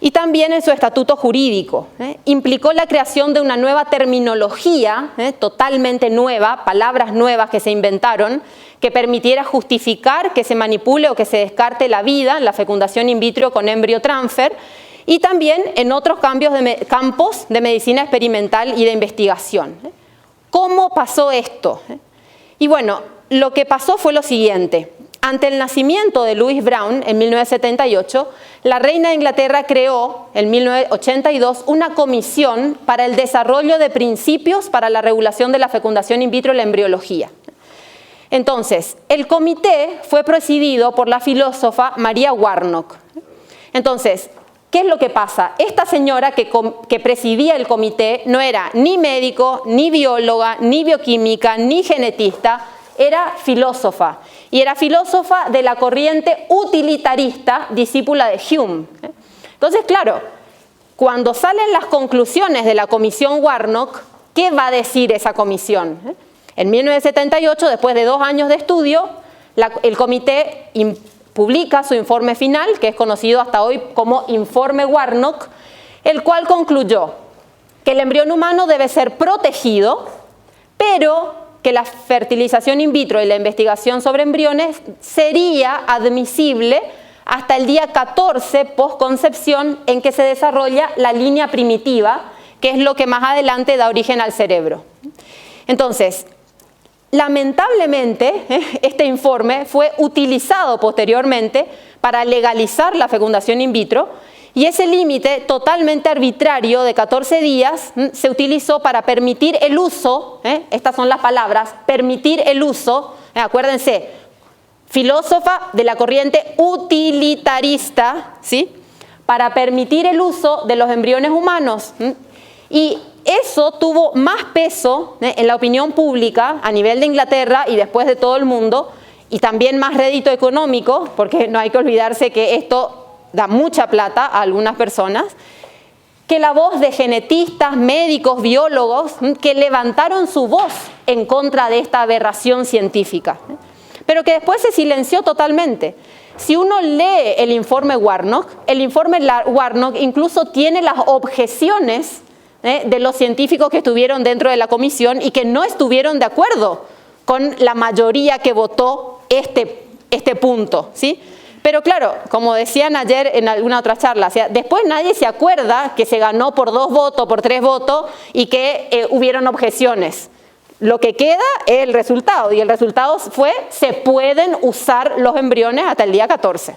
y también en su estatuto jurídico. Implicó la creación de una nueva terminología, totalmente nueva, palabras nuevas que se inventaron, que permitiera justificar que se manipule o que se descarte la vida, la fecundación in vitro con embryo transfer, y también en otros campos de medicina experimental y de investigación. ¿Cómo pasó esto? Y bueno, lo que pasó fue lo siguiente. Ante el nacimiento de Louis Brown en 1978, la reina de Inglaterra creó en 1982 una comisión para el desarrollo de principios para la regulación de la fecundación in vitro y la embriología. Entonces, el comité fue presidido por la filósofa María Warnock. Entonces, ¿qué es lo que pasa? Esta señora que presidía el comité no era ni médico, ni bióloga, ni bioquímica, ni genetista, era filósofa. Y era filósofa de la corriente utilitarista, discípula de Hume. Entonces, claro, cuando salen las conclusiones de la comisión Warnock, ¿qué va a decir esa comisión? En 1978, después de 2 años de estudio, el comité publica su informe final, que es conocido hasta hoy como Informe Warnock, el cual concluyó que el embrión humano debe ser protegido, pero que la fertilización in vitro y la investigación sobre embriones sería admisible hasta el día 14 postconcepción, en que se desarrolla la línea primitiva, que es lo que más adelante da origen al cerebro. Entonces, lamentablemente, este informe fue utilizado posteriormente para legalizar la fecundación in vitro, y ese límite totalmente arbitrario de 14 días se utilizó para permitir el uso, estas son las palabras, permitir el uso, acuérdense, filósofa de la corriente utilitarista, ¿sí? Para permitir el uso de los embriones humanos. Y eso tuvo más peso en la opinión pública a nivel de Inglaterra y después de todo el mundo, y también más rédito económico, porque no hay que olvidarse que esto da mucha plata a algunas personas, que la voz de genetistas, médicos, biólogos, que levantaron su voz en contra de esta aberración científica, pero que después se silenció totalmente. Si uno lee el informe Warnock incluso tiene las objeciones de los científicos que estuvieron dentro de la comisión y que no estuvieron de acuerdo con la mayoría que votó este punto, ¿sí? Pero claro, como decían ayer en alguna otra charla, o sea, después nadie se acuerda que se ganó por 2 votos, por 3 votos y que hubieron objeciones. Lo que queda es el resultado, y el resultado fue: se pueden usar los embriones hasta el día 14.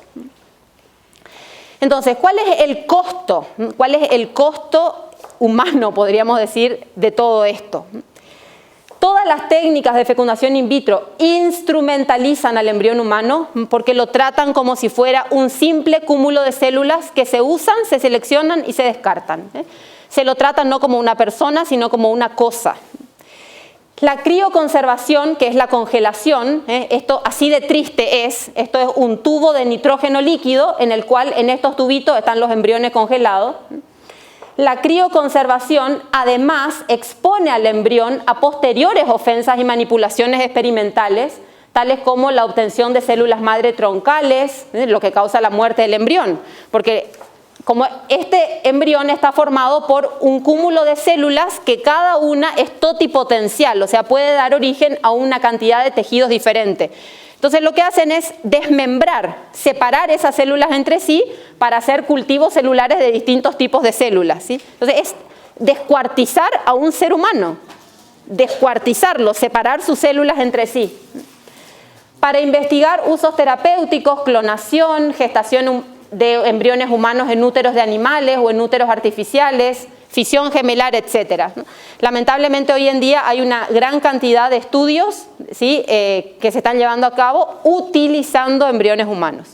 Entonces, ¿cuál es el costo? ¿Cuál es el costo humano, podríamos decir, de todo esto? Todas las técnicas de fecundación in vitro instrumentalizan al embrión humano porque lo tratan como si fuera un simple cúmulo de células que se usan, se seleccionan y se descartan. Se lo tratan no como una persona, sino como una cosa. La crioconservación, que es la congelación, esto así de triste es, esto es un tubo de nitrógeno líquido en el cual en estos tubitos están los embriones congelados. La crioconservación además expone al embrión a posteriores ofensas y manipulaciones experimentales, tales como la obtención de células madre troncales, lo que causa la muerte del embrión. Porque como este embrión está formado por un cúmulo de células que cada una es totipotencial, o sea, puede dar origen a una cantidad de tejidos diferentes. Entonces lo que hacen es desmembrar, separar esas células entre sí para hacer cultivos celulares de distintos tipos de células, ¿sí? Entonces es descuartizar a un ser humano, descuartizarlo, separar sus células entre sí. Para investigar usos terapéuticos, clonación, gestación de embriones humanos en úteros de animales o en úteros artificiales, fisión gemelar, etc. Lamentablemente hoy en día hay una gran cantidad de estudios, ¿sí?, que se están llevando a cabo utilizando embriones humanos.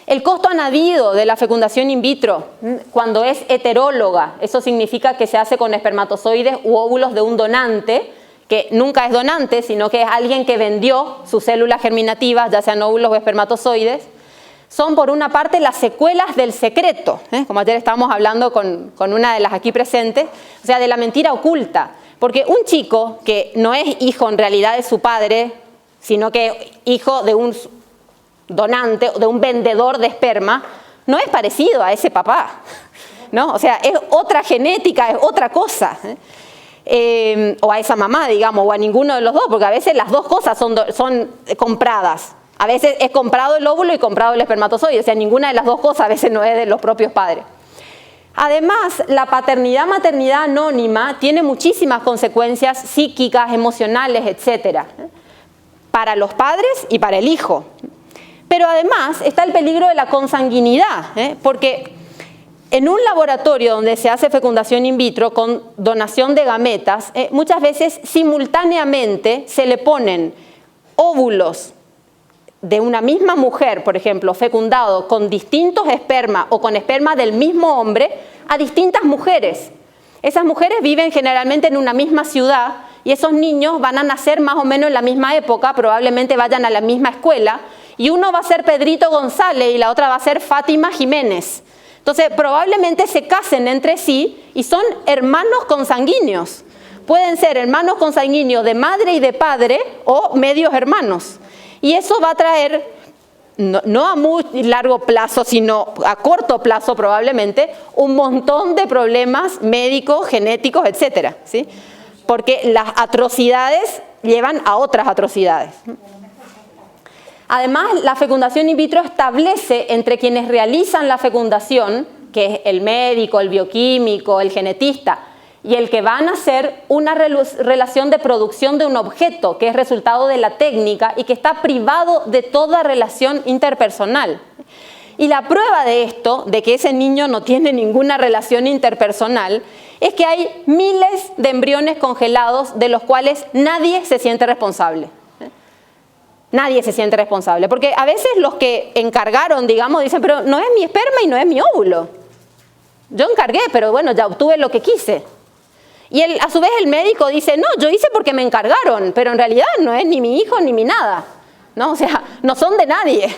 El costo añadido de la fecundación in vitro, cuando es heteróloga, eso significa que se hace con espermatozoides u óvulos de un donante, que nunca es donante, sino que es alguien que vendió sus células germinativas, ya sean óvulos o espermatozoides, son por una parte las secuelas del secreto, como ayer estábamos hablando con una de las aquí presentes, o sea, de la mentira oculta. Porque un chico que no es hijo en realidad de su padre, sino que es hijo de un donante, de un vendedor de esperma, no es parecido a ese papá, ¿no? O sea, es otra genética, es otra cosa, o a esa mamá, digamos, o a ninguno de los dos, porque a veces las dos cosas son compradas. A veces es comprado el óvulo y comprado el espermatozoide, o sea, ninguna de las dos cosas a veces no es de los propios padres. Además, la paternidad-maternidad anónima tiene muchísimas consecuencias psíquicas, emocionales, etcétera, para los padres y para el hijo. Pero además está el peligro de la consanguinidad, porque en un laboratorio donde se hace fecundación in vitro con donación de gametas, muchas veces simultáneamente se le ponen óvulos de una misma mujer, por ejemplo, fecundado con distintos espermas o con esperma del mismo hombre, a distintas mujeres. Esas mujeres viven generalmente en una misma ciudad y esos niños van a nacer más o menos en la misma época, probablemente vayan a la misma escuela, y uno va a ser Pedrito González y la otra va a ser Fátima Jiménez. Entonces, probablemente se casen entre sí y son hermanos consanguíneos. Pueden ser hermanos consanguíneos de madre y de padre o medios hermanos. Y eso va a traer, no a muy largo plazo, sino a corto plazo probablemente, un montón de problemas médicos, genéticos, etcétera, ¿sí? Porque las atrocidades llevan a otras atrocidades. Además, la fecundación in vitro establece entre quienes realizan la fecundación, que es el médico, el bioquímico, el genetista, y el que va a nacer, una relación de producción de un objeto que es resultado de la técnica y que está privado de toda relación interpersonal. Y la prueba de esto, de que ese niño no tiene ninguna relación interpersonal, es que hay miles de embriones congelados de los cuales nadie se siente responsable. Nadie se siente responsable, porque a veces los que encargaron, digamos, dicen, pero no es mi esperma y no es mi óvulo. Yo encargué, pero bueno, ya obtuve lo que quise. Y a su vez el médico dice, no, yo hice porque me encargaron, pero en realidad no es ni mi hijo ni mi nada, ¿no? O sea, no son de nadie.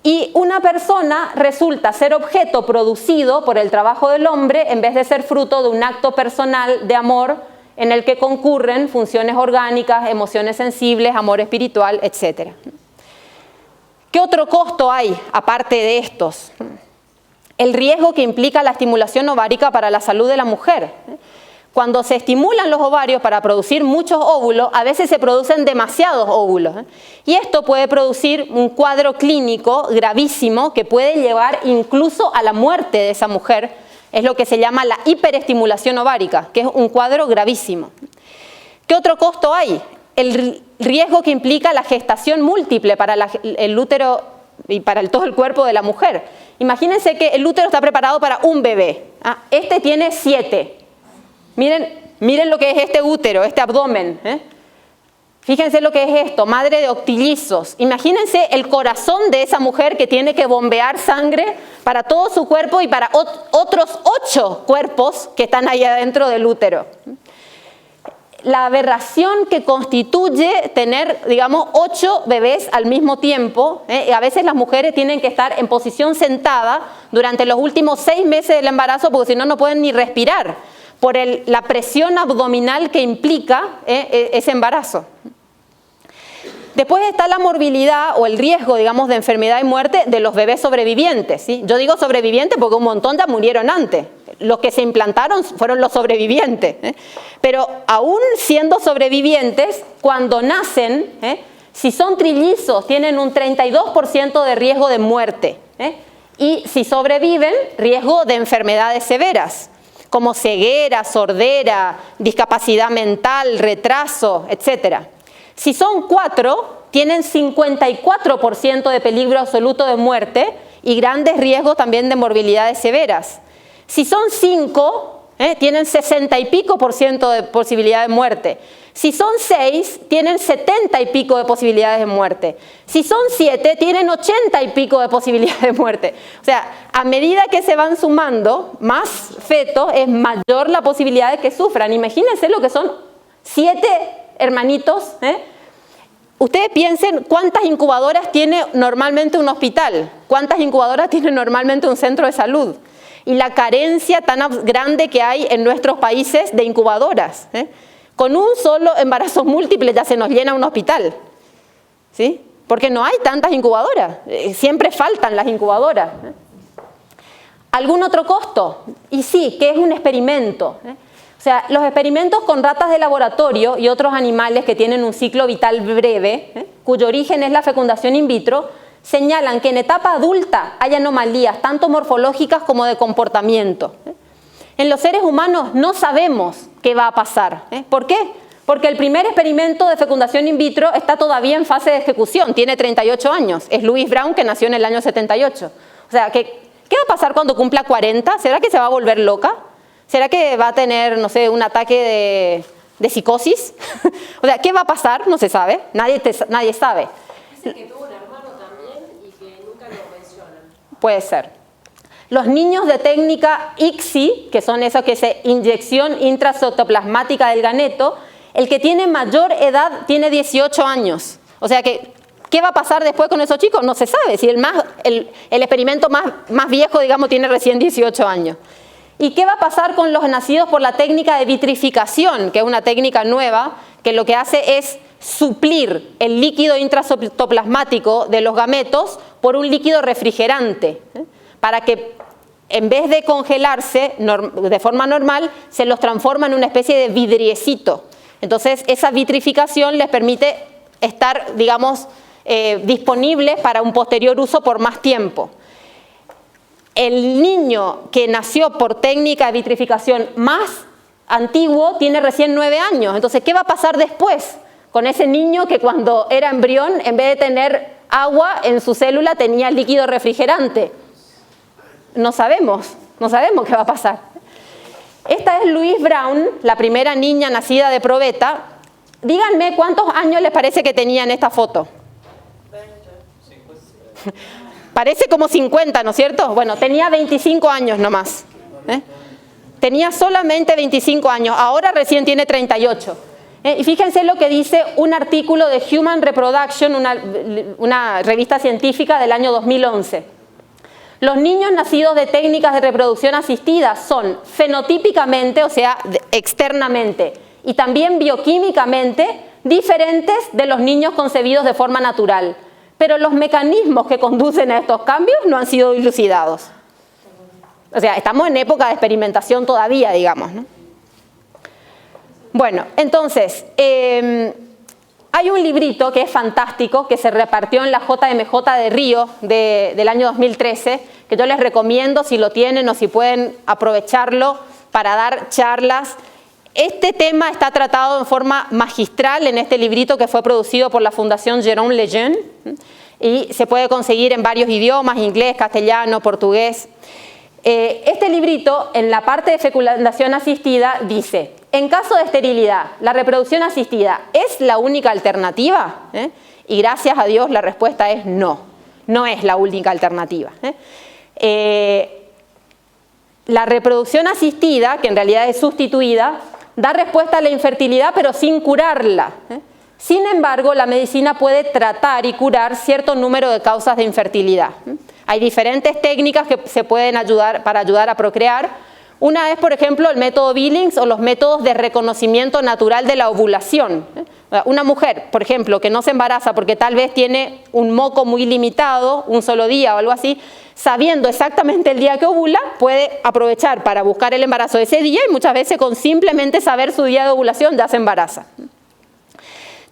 Y una persona resulta ser objeto producido por el trabajo del hombre en vez de ser fruto de un acto personal de amor en el que concurren funciones orgánicas, emociones sensibles, amor espiritual, etc. ¿Qué otro costo hay aparte de estos? El riesgo que implica la estimulación ovárica para la salud de la mujer. Cuando se estimulan los ovarios para producir muchos óvulos, a veces se producen demasiados óvulos. Y esto puede producir un cuadro clínico gravísimo que puede llevar incluso a la muerte de esa mujer. Es lo que se llama la hiperestimulación ovárica, que es un cuadro gravísimo. ¿Qué otro costo hay? El riesgo que implica la gestación múltiple para el útero y para todo el cuerpo de la mujer. Imagínense que el útero está preparado para un bebé. Este tiene 7. Miren lo que es este útero, este abdomen. Fíjense lo que es esto, madre de octillizos. Imagínense el corazón de esa mujer que tiene que bombear sangre para todo su cuerpo y para otros 8 cuerpos que están ahí adentro del útero. La aberración que constituye tener, digamos, 8 bebés al mismo tiempo. A veces las mujeres tienen que estar en posición sentada durante los últimos 6 meses del embarazo porque si no, no pueden ni respirar por la presión abdominal que implica ese embarazo. Después está la morbilidad o el riesgo, digamos, de enfermedad y muerte de los bebés sobrevivientes, ¿sí? Yo digo sobrevivientes porque un montón ya murieron antes. Los que se implantaron fueron los sobrevivientes, ¿eh? Pero aún siendo sobrevivientes, cuando nacen, si son trillizos, tienen un 32% de riesgo de muerte, y si sobreviven, riesgo de enfermedades severas, como ceguera, sordera, discapacidad mental, retraso, etc. Si son 4, tienen 54% de peligro absoluto de muerte y grandes riesgos también de morbilidades severas. Si son 5, tienen 60 y pico % de posibilidad de muerte. Si son 6, tienen 70 y pico de posibilidades de muerte. Si son 7, tienen 80 y pico de posibilidades de muerte. O sea, a medida que se van sumando más fetos, es mayor la posibilidad de que sufran. Imagínense lo que son 7 hermanitos. Ustedes piensen cuántas incubadoras tiene normalmente un hospital, cuántas incubadoras tiene normalmente un centro de salud. Y la carencia tan grande que hay en nuestros países de incubadoras. Con un solo embarazo múltiple ya se nos llena un hospital, ¿sí? Porque no hay tantas incubadoras, siempre faltan las incubadoras. ¿Algún otro costo? Y sí, que es un experimento. O sea, los experimentos con ratas de laboratorio y otros animales que tienen un ciclo vital breve, cuyo origen es la fecundación in vitro, señalan que en etapa adulta hay anomalías tanto morfológicas como de comportamiento. En los seres humanos no sabemos qué va a pasar. ¿Por qué? Porque el primer experimento de fecundación in vitro está todavía en fase de ejecución, tiene 38 años, es Louise Brown, que nació en el año 78. O sea, ¿qué va a pasar cuando cumpla 40? ¿Será que se va a volver loca? ¿Será que va a tener, no sé, un ataque de psicosis? O sea, ¿qué va a pasar? No se sabe, nadie sabe. Dice que tuvo un hermano también y que nunca lo mencionan. Puede ser. Los niños de técnica ICSI, que son esos que es inyección intracitoplasmática del gameto, el que tiene mayor edad tiene 18 años. O sea que, ¿qué va a pasar después con esos chicos? No se sabe. Si el experimento más viejo, digamos, tiene recién 18 años. ¿Y qué va a pasar con los nacidos por la técnica de vitrificación, que es una técnica nueva, que lo que hace es suplir el líquido intracitoplasmático de los gametos por un líquido refrigerante, para que en vez de congelarse de forma normal, se los transforma en una especie de vidriecito. Entonces, esa vitrificación les permite estar, digamos, disponibles para un posterior uso por más tiempo. El niño que nació por técnica de vitrificación más antiguo tiene recién 9 años. Entonces, ¿qué va a pasar después con ese niño que cuando era embrión, en vez de tener agua en su célula, tenía líquido refrigerante? No sabemos qué va a pasar. Esta es Louise Brown, la primera niña nacida de probeta. Díganme cuántos años les parece que tenía en esta foto. 20. Parece como 50, ¿no es cierto? Bueno, tenía 25 años nomás. Tenía solamente 25 años, ahora recién tiene 38. Y fíjense lo que dice un artículo de Human Reproduction, una revista científica del año 2011. Los niños nacidos de técnicas de reproducción asistida son fenotípicamente, o sea, externamente, y también bioquímicamente diferentes de los niños concebidos de forma natural. Pero los mecanismos que conducen a estos cambios no han sido dilucidados. O sea, estamos en época de experimentación todavía, digamos, ¿no? Bueno, entonces, hay un librito que es fantástico, que se repartió en la JMJ de Río del año 2013, que yo les recomiendo si lo tienen o si pueden aprovecharlo para dar charlas. Este tema está tratado en forma magistral en este librito que fue producido por la Fundación Jérôme Lejeune y se puede conseguir en varios idiomas, inglés, castellano, portugués. Este librito, en la parte de fecundación asistida, dice: en caso de esterilidad, ¿la reproducción asistida es la única alternativa? Y gracias a Dios la respuesta es no, no es la única alternativa. La reproducción asistida, que en realidad es sustituida, da respuesta a la infertilidad pero sin curarla. Sin embargo, la medicina puede tratar y curar cierto número de causas de infertilidad. Hay diferentes técnicas que se pueden ayudar para ayudar a procrear. Una es, por ejemplo, el método Billings o los métodos de reconocimiento natural de la ovulación. Una mujer, por ejemplo, que no se embaraza porque tal vez tiene un moco muy limitado, un solo día o algo así, sabiendo exactamente el día que ovula, puede aprovechar para buscar el embarazo ese día y muchas veces con simplemente saber su día de ovulación ya se embaraza.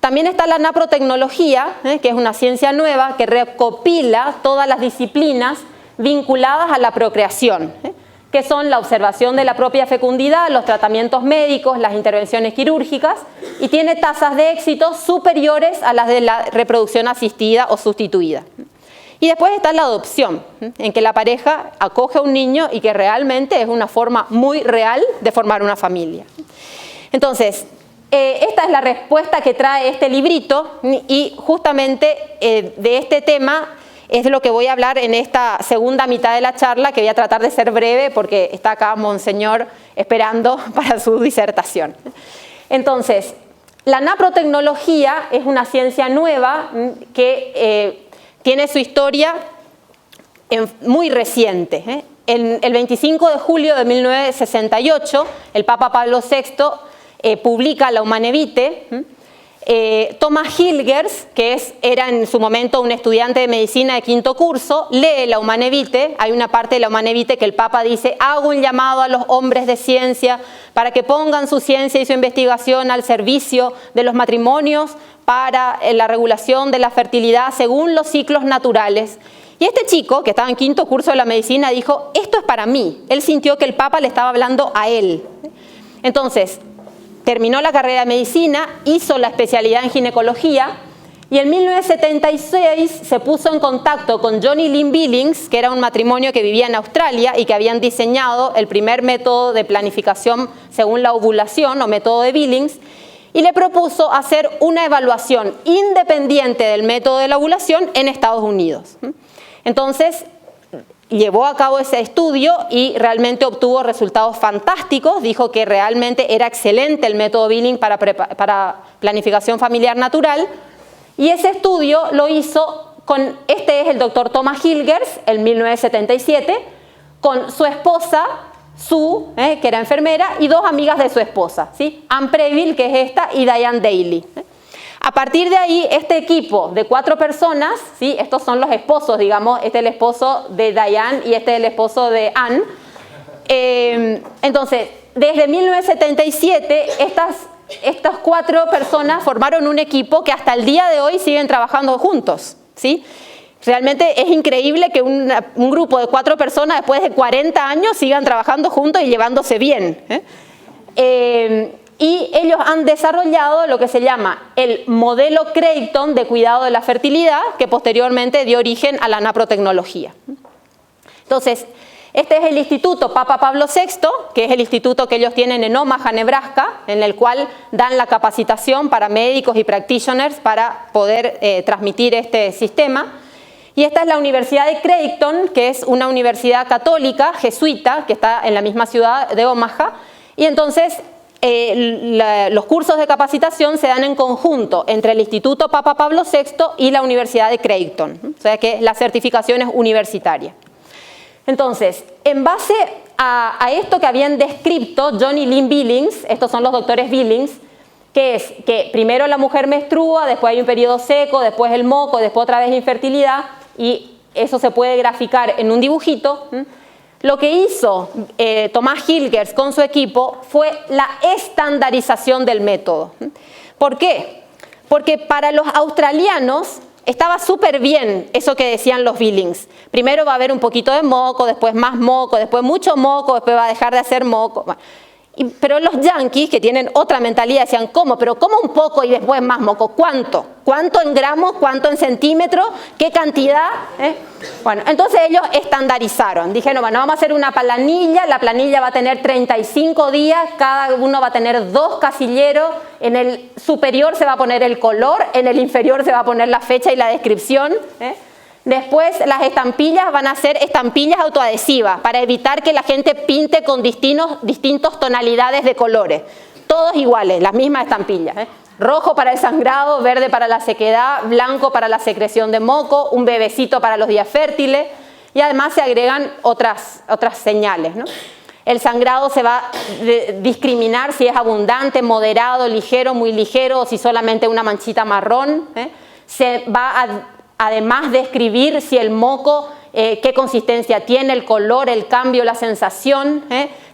También está la naprotecnología, que es una ciencia nueva que recopila todas las disciplinas vinculadas a la procreación, que son la observación de la propia fecundidad, los tratamientos médicos, las intervenciones quirúrgicas, y tiene tasas de éxito superiores a las de la reproducción asistida o sustituida. Y después está la adopción, en que la pareja acoge a un niño y que realmente es una forma muy real de formar una familia. Entonces, esta es la respuesta que trae este librito y justamente de este tema es de lo que voy a hablar en esta segunda mitad de la charla, que voy a tratar de ser breve porque está acá Monseñor esperando para su disertación. Entonces, la naprotecnología es una ciencia nueva que tiene su historia muy reciente. El 25 de julio de 1968, el Papa Pablo VI publica la Humane Vitae. Thomas Hilgers, que era en su momento un estudiante de medicina de quinto curso, lee la Humane Vitae. Hay una parte de la Humane Vitae que el Papa dice: hago un llamado a los hombres de ciencia para que pongan su ciencia y su investigación al servicio de los matrimonios para la regulación de la fertilidad según los ciclos naturales. Y este chico, que estaba en quinto curso de la medicina, dijo: esto es para mí. Él sintió que el Papa le estaba hablando a él. Entonces, terminó la carrera de medicina, hizo la especialidad en ginecología y en 1976 se puso en contacto con John y Lynn Billings, que era un matrimonio que vivía en Australia y que habían diseñado el primer método de planificación según la ovulación o método de Billings, y le propuso hacer una evaluación independiente del método de la ovulación en Estados Unidos. Entonces, llevó a cabo ese estudio y realmente obtuvo resultados fantásticos. Dijo que realmente era excelente el método Billings para planificación familiar natural. Y ese estudio lo hizo con, este es el doctor Thomas Hilgers, en 1977, con su esposa, Sue, que era enfermera, y dos amigas de su esposa, ¿sí? Ann Preville, que es esta, y Diane Daly. A partir de ahí, este equipo de 4 personas, ¿sí? Estos son los esposos, digamos, este es el esposo de Diane y este es el esposo de Anne. Entonces, desde 1977, estas 4 personas formaron un equipo que hasta el día de hoy siguen trabajando juntos, ¿sí? Realmente es increíble que un grupo de 4 personas después de 40 años sigan trabajando juntos y llevándose bien. Y ellos han desarrollado lo que se llama el modelo Creighton de cuidado de la fertilidad, que posteriormente dio origen a la naprotecnología. Entonces, este es el Instituto Papa Pablo VI, que es el instituto que ellos tienen en Omaha, Nebraska, en el cual dan la capacitación para médicos y practitioners para poder transmitir este sistema. Y esta es la Universidad de Creighton, que es una universidad católica, jesuita, que está en la misma ciudad de Omaha. Y entonces los cursos de capacitación se dan en conjunto entre el Instituto Papa Pablo VI y la Universidad de Creighton. O sea que la certificación es universitaria. Entonces, en base a esto que habían descrito John y Lynn Billings, estos son los doctores Billings, que es que primero la mujer menstrua, después hay un periodo seco, después el moco, después otra vez infertilidad, y eso se puede graficar en un dibujito. Lo que hizo Thomas Hilgers con su equipo fue la estandarización del método. ¿Por qué? Porque para los australianos estaba súper bien eso que decían los Billings. Primero va a haber un poquito de moco, después más moco, después mucho moco, después va a dejar de hacer moco. Pero los yanquis, que tienen otra mentalidad, decían, ¿cómo? Pero ¿cómo un poco y después más moco? ¿Cuánto? ¿Cuánto en gramos? ¿Cuánto en centímetros? ¿Qué cantidad? Bueno, entonces ellos estandarizaron. Dijeron, bueno, vamos a hacer una planilla. La planilla va a tener 35 días. Cada uno va a tener 2 casilleros. En el superior se va a poner el color. En el inferior se va a poner la fecha y la descripción. Después las estampillas van a ser estampillas autoadhesivas para evitar que la gente pinte con distintas tonalidades de colores. Todos iguales, las mismas estampillas. Rojo para el sangrado, verde para la sequedad, blanco para la secreción de moco, un bebecito para los días fértiles y además se agregan otras señales, ¿no? El sangrado se va a discriminar si es abundante, moderado, ligero, muy ligero o si solamente una manchita marrón. Se va a, además, describir si el moco, qué consistencia tiene, el color, el cambio, la sensación.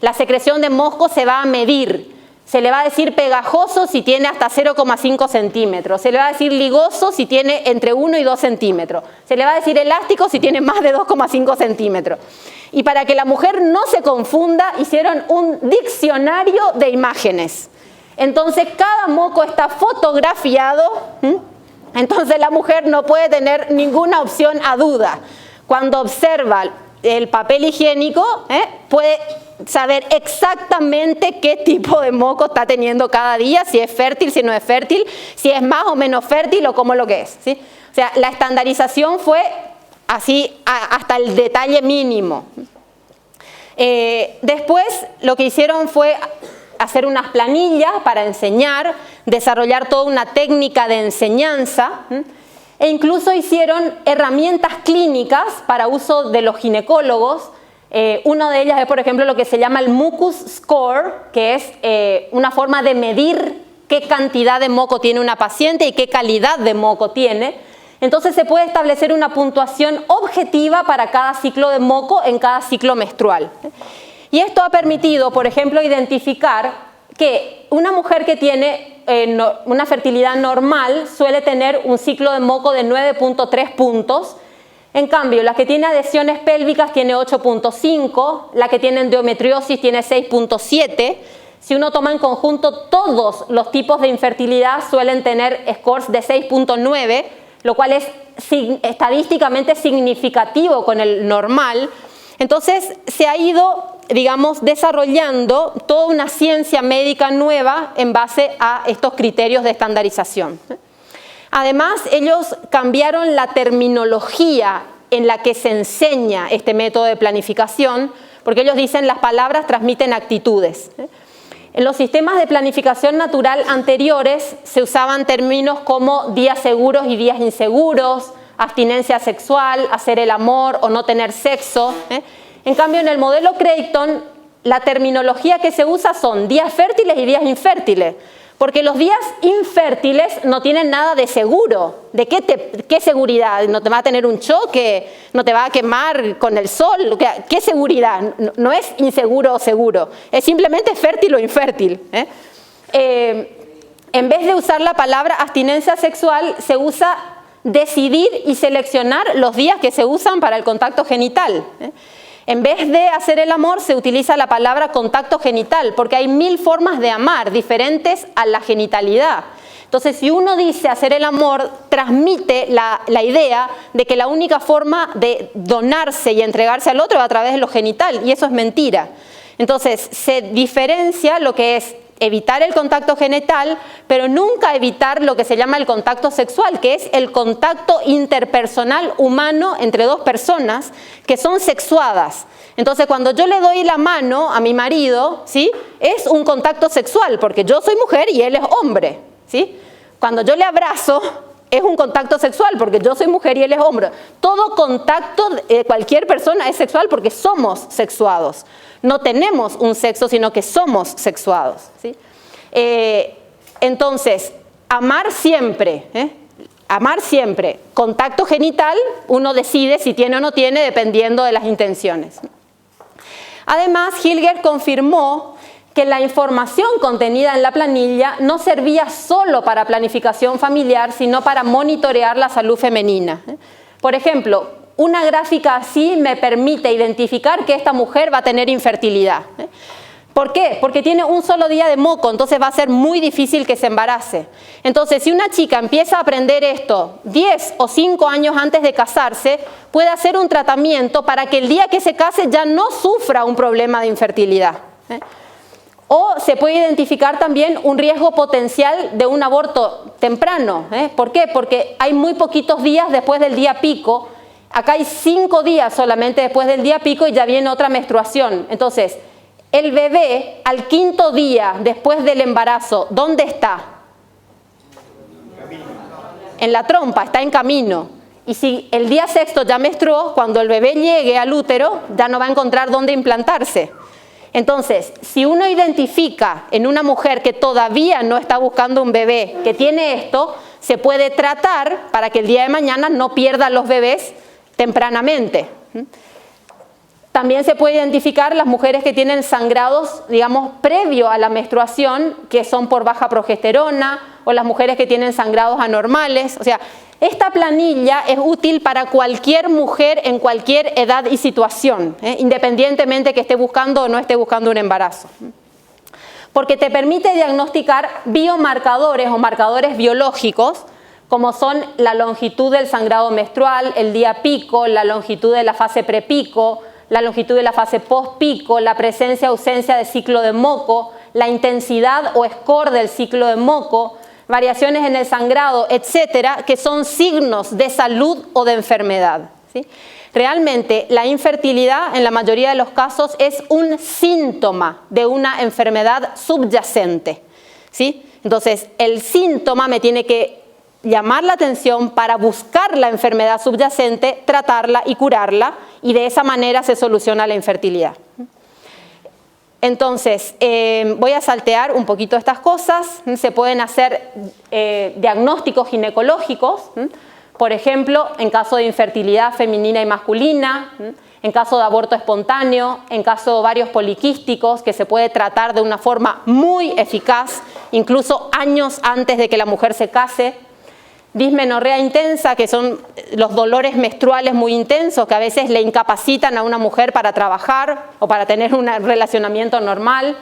La secreción de moco se va a medir. Se le va a decir pegajoso si tiene hasta 0,5 centímetros. Se le va a decir ligoso si tiene entre 1 y 2 centímetros. Se le va a decir elástico si tiene más de 2,5 centímetros. Y para que la mujer no se confunda, hicieron un diccionario de imágenes. Entonces, cada moco está fotografiado. Entonces, la mujer no puede tener ninguna opción a duda. Cuando observa el papel higiénico, puede saber exactamente qué tipo de moco está teniendo cada día, si es fértil, si no es fértil, si es más o menos fértil o cómo lo que es, ¿sí? O sea, la estandarización fue así hasta el detalle mínimo. Después lo que hicieron fue hacer unas planillas para enseñar, desarrollar toda una técnica de enseñanza, e incluso hicieron herramientas clínicas para uso de los ginecólogos. Una de ellas es, por ejemplo, lo que se llama el mucus score, que es una forma de medir qué cantidad de moco tiene una paciente y qué calidad de moco tiene. Entonces se puede establecer una puntuación objetiva para cada ciclo de moco en cada ciclo menstrual. Y esto ha permitido, por ejemplo, identificar que una mujer que tiene una fertilidad normal suele tener un ciclo de moco de 9.3 puntos. En cambio, la que tiene adhesiones pélvicas tiene 8.5, la que tiene endometriosis tiene 6.7. Si uno toma en conjunto, todos los tipos de infertilidad suelen tener scores de 6.9, lo cual es estadísticamente significativo con el normal. Entonces, se ha ido, digamos, desarrollando toda una ciencia médica nueva en base a estos criterios de estandarización. Además, ellos cambiaron la terminología en la que se enseña este método de planificación, porque ellos dicen las palabras transmiten actitudes. En los sistemas de planificación natural anteriores se usaban términos como días seguros y días inseguros, abstinencia sexual, hacer el amor o no tener sexo. En cambio, en el modelo Creighton, la terminología que se usa son días fértiles y días infértiles. Porque los días infértiles no tienen nada de seguro. ¿De qué seguridad? ¿No te va a tener un choque? ¿No te va a quemar con el sol? ¿Qué seguridad? No es inseguro o seguro. Es simplemente fértil o infértil. En vez de usar la palabra abstinencia sexual, se usa decidir y seleccionar los días que se usan para el contacto genital. En vez de hacer el amor, se utiliza la palabra contacto genital, porque hay 1000 formas de amar diferentes a la genitalidad. Entonces, si uno dice hacer el amor, transmite la idea de que la única forma de donarse y entregarse al otro es a través de lo genital, y eso es mentira. Entonces, se diferencia lo que es evitar el contacto genital, pero nunca evitar lo que se llama el contacto sexual, que es el contacto interpersonal humano entre dos personas que son sexuadas. Entonces, cuando yo le doy la mano a mi marido, ¿sí?, es un contacto sexual, porque yo soy mujer y él es hombre, ¿sí? Cuando yo le abrazo, es un contacto sexual, porque yo soy mujer y él es hombre. Todo contacto de cualquier persona es sexual porque somos sexuados. No tenemos un sexo, sino que somos sexuados, ¿sí? Entonces, amar siempre, contacto genital, uno decide si tiene o no tiene dependiendo de las intenciones. Además, Hilger confirmó que la información contenida en la planilla no servía solo para planificación familiar, sino para monitorear la salud femenina. Por ejemplo, una gráfica así me permite identificar que esta mujer va a tener infertilidad. ¿Por qué? Porque tiene un solo día de moco, entonces va a ser muy difícil que se embarace. Entonces, si una chica empieza a aprender esto 10 o 5 años antes de casarse, puede hacer un tratamiento para que el día que se case ya no sufra un problema de infertilidad. O se puede identificar también un riesgo potencial de un aborto temprano. ¿Por qué? Porque hay muy poquitos días después del día pico. Acá hay 5 días solamente después del día pico y ya viene otra menstruación. Entonces, el bebé al 5.º día después del embarazo, ¿dónde está? En la trompa, está en camino. Y si el día 6º ya menstruó, cuando el bebé llegue al útero, ya no va a encontrar dónde implantarse. Entonces, si uno identifica en una mujer que todavía no está buscando un bebé, que tiene esto, se puede tratar para que el día de mañana no pierda los bebés tempranamente. También se puede identificar las mujeres que tienen sangrados, digamos, previo a la menstruación, que son por baja progesterona, o las mujeres que tienen sangrados anormales. O sea, esta planilla es útil para cualquier mujer en cualquier edad y situación, independientemente que esté buscando o no esté buscando un embarazo. Porque te permite diagnosticar biomarcadores o marcadores biológicos, como son la longitud del sangrado menstrual, el día pico, la longitud de la fase prepico, la longitud de la fase post-pico, la presencia o ausencia de ciclo de moco, la intensidad o score del ciclo de moco, variaciones en el sangrado, etcétera, que son signos de salud o de enfermedad, ¿sí? Realmente la infertilidad en la mayoría de los casos es un síntoma de una enfermedad subyacente, ¿sí? Entonces el síntoma me tiene que llamar la atención para buscar la enfermedad subyacente, tratarla y curarla, y de esa manera se soluciona la infertilidad. Entonces, voy a saltear un poquito estas cosas. Se pueden hacer diagnósticos ginecológicos, por ejemplo, en caso de infertilidad femenina y masculina, en caso de aborto espontáneo, en caso de ovarios poliquísticos, que se puede tratar de una forma muy eficaz, incluso años antes de que la mujer se case. Dismenorrea intensa, que son los dolores menstruales muy intensos, que a veces le incapacitan a una mujer para trabajar o para tener un relacionamiento normal.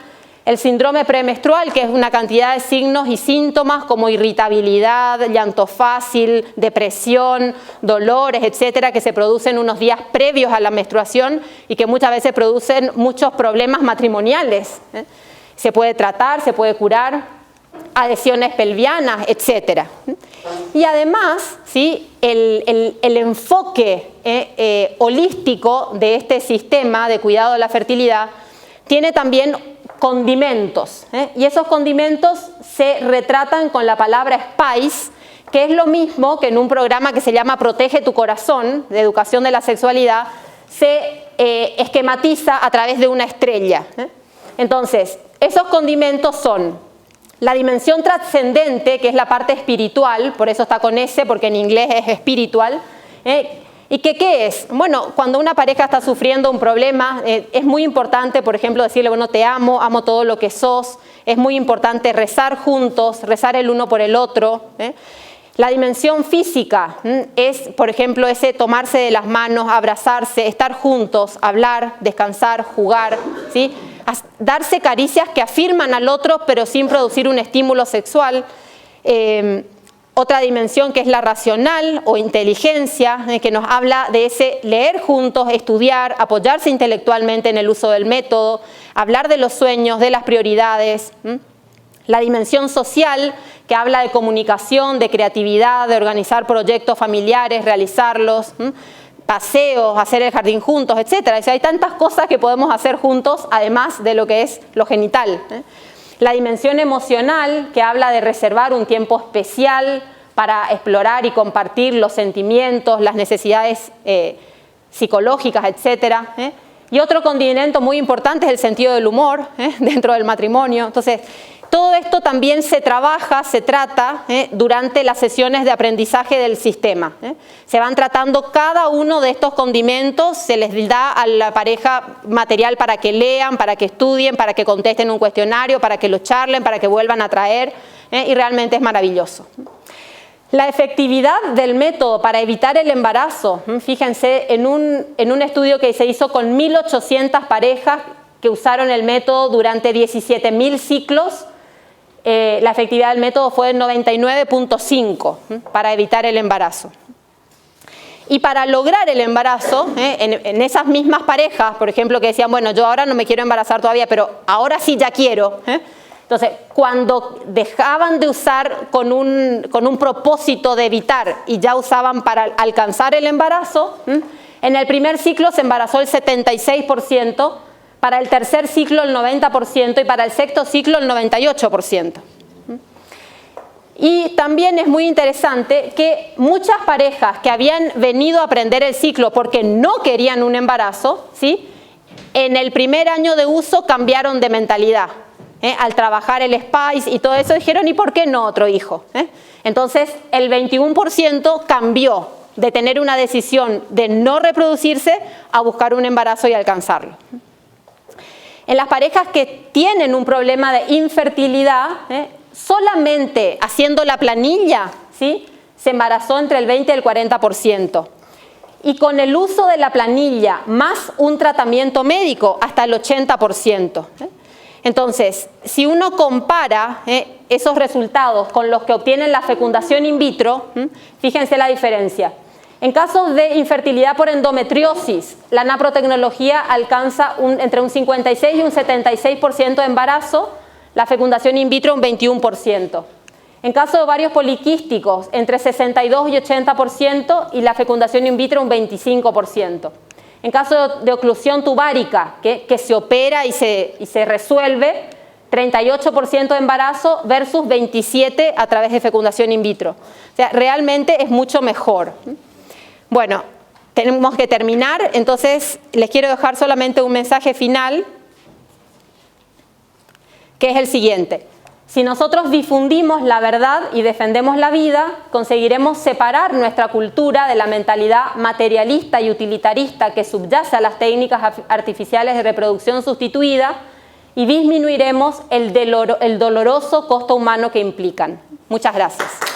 El síndrome premenstrual, que es una cantidad de signos y síntomas como irritabilidad, llanto fácil, depresión, dolores, etcétera, que se producen unos días previos a la menstruación y que muchas veces producen muchos problemas matrimoniales. Se puede tratar, se puede curar. Adhesiones pelvianas, etcétera. Y además, ¿sí?, el enfoque holístico de este sistema de cuidado de la fertilidad tiene también condimentos, y esos condimentos se retratan con la palabra SPICE, que es lo mismo que en un programa que se llama Protege tu Corazón, de educación de la sexualidad, se esquematiza a través de una estrella. Entonces, esos condimentos son la dimensión trascendente, que es la parte espiritual, por eso está con S, porque en inglés es espiritual. ¿Y qué es? Bueno, cuando una pareja está sufriendo un problema, es muy importante, por ejemplo, decirle, bueno, te amo, amo todo lo que sos. Es muy importante rezar juntos, rezar el uno por el otro. La dimensión física es, por ejemplo, ese tomarse de las manos, abrazarse, estar juntos, hablar, descansar, jugar, ¿sí? Darse caricias que afirman al otro pero sin producir un estímulo sexual. Otra dimensión que es la racional o inteligencia, que nos habla de ese leer juntos, estudiar, apoyarse intelectualmente en el uso del método, hablar de los sueños, de las prioridades. La dimensión social, que habla de comunicación, de creatividad, de organizar proyectos familiares, realizarlos, paseos, hacer el jardín juntos, etcétera. O sea, hay tantas cosas que podemos hacer juntos, además de lo que es lo genital. La dimensión emocional, que habla de reservar un tiempo especial para explorar y compartir los sentimientos, las necesidades psicológicas, etcétera. Y otro condimento muy importante es el sentido del humor dentro del matrimonio. Entonces, todo esto también se trabaja, se trata durante las sesiones de aprendizaje del sistema. Se van tratando cada uno de estos condimentos, se les da a la pareja material para que lean, para que estudien, para que contesten un cuestionario, para que lo charlen, para que vuelvan a traer, y realmente es maravilloso. La efectividad del método para evitar el embarazo, fíjense, en un estudio que se hizo con 1.800 parejas que usaron el método durante 17.000 ciclos, la efectividad del método fue 99.5 para evitar el embarazo. Y para lograr el embarazo, en esas mismas parejas, por ejemplo, que decían, bueno, yo ahora no me quiero embarazar todavía, pero ahora sí ya quiero. Entonces, cuando dejaban de usar con un propósito de evitar y ya usaban para alcanzar el embarazo, en el primer ciclo se embarazó el 76%, para el tercer ciclo el 90% y para el sexto ciclo el 98%. Y también es muy interesante que muchas parejas que habían venido a aprender el ciclo porque no querían un embarazo, ¿sí?, en el primer año de uso cambiaron de mentalidad. Al trabajar el SPICE y todo eso dijeron, ¿y por qué no otro hijo? Entonces, el 21% cambió de tener una decisión de no reproducirse a buscar un embarazo y alcanzarlo. En las parejas que tienen un problema de infertilidad, solamente haciendo la planilla, ¿sí?, se embarazó entre el 20 y el 40%. Y con el uso de la planilla más un tratamiento médico, hasta el 80%. Entonces, si uno compara esos resultados con los que obtienen la fecundación in vitro, fíjense la diferencia. En casos de infertilidad por endometriosis, la naprotecnología alcanza entre un 56 y un 76% de embarazo, la fecundación in vitro un 21%. En caso de ovarios poliquísticos, entre 62 y 80% y la fecundación in vitro un 25%. En caso de oclusión tubárica, que se opera y se resuelve, 38% de embarazo versus 27% a través de fecundación in vitro. O sea, realmente es mucho mejor. Bueno, tenemos que terminar, entonces les quiero dejar solamente un mensaje final, que es el siguiente. Si nosotros difundimos la verdad y defendemos la vida, conseguiremos separar nuestra cultura de la mentalidad materialista y utilitarista que subyace a las técnicas artificiales de reproducción sustituida y disminuiremos el doloroso costo humano que implican. Muchas gracias.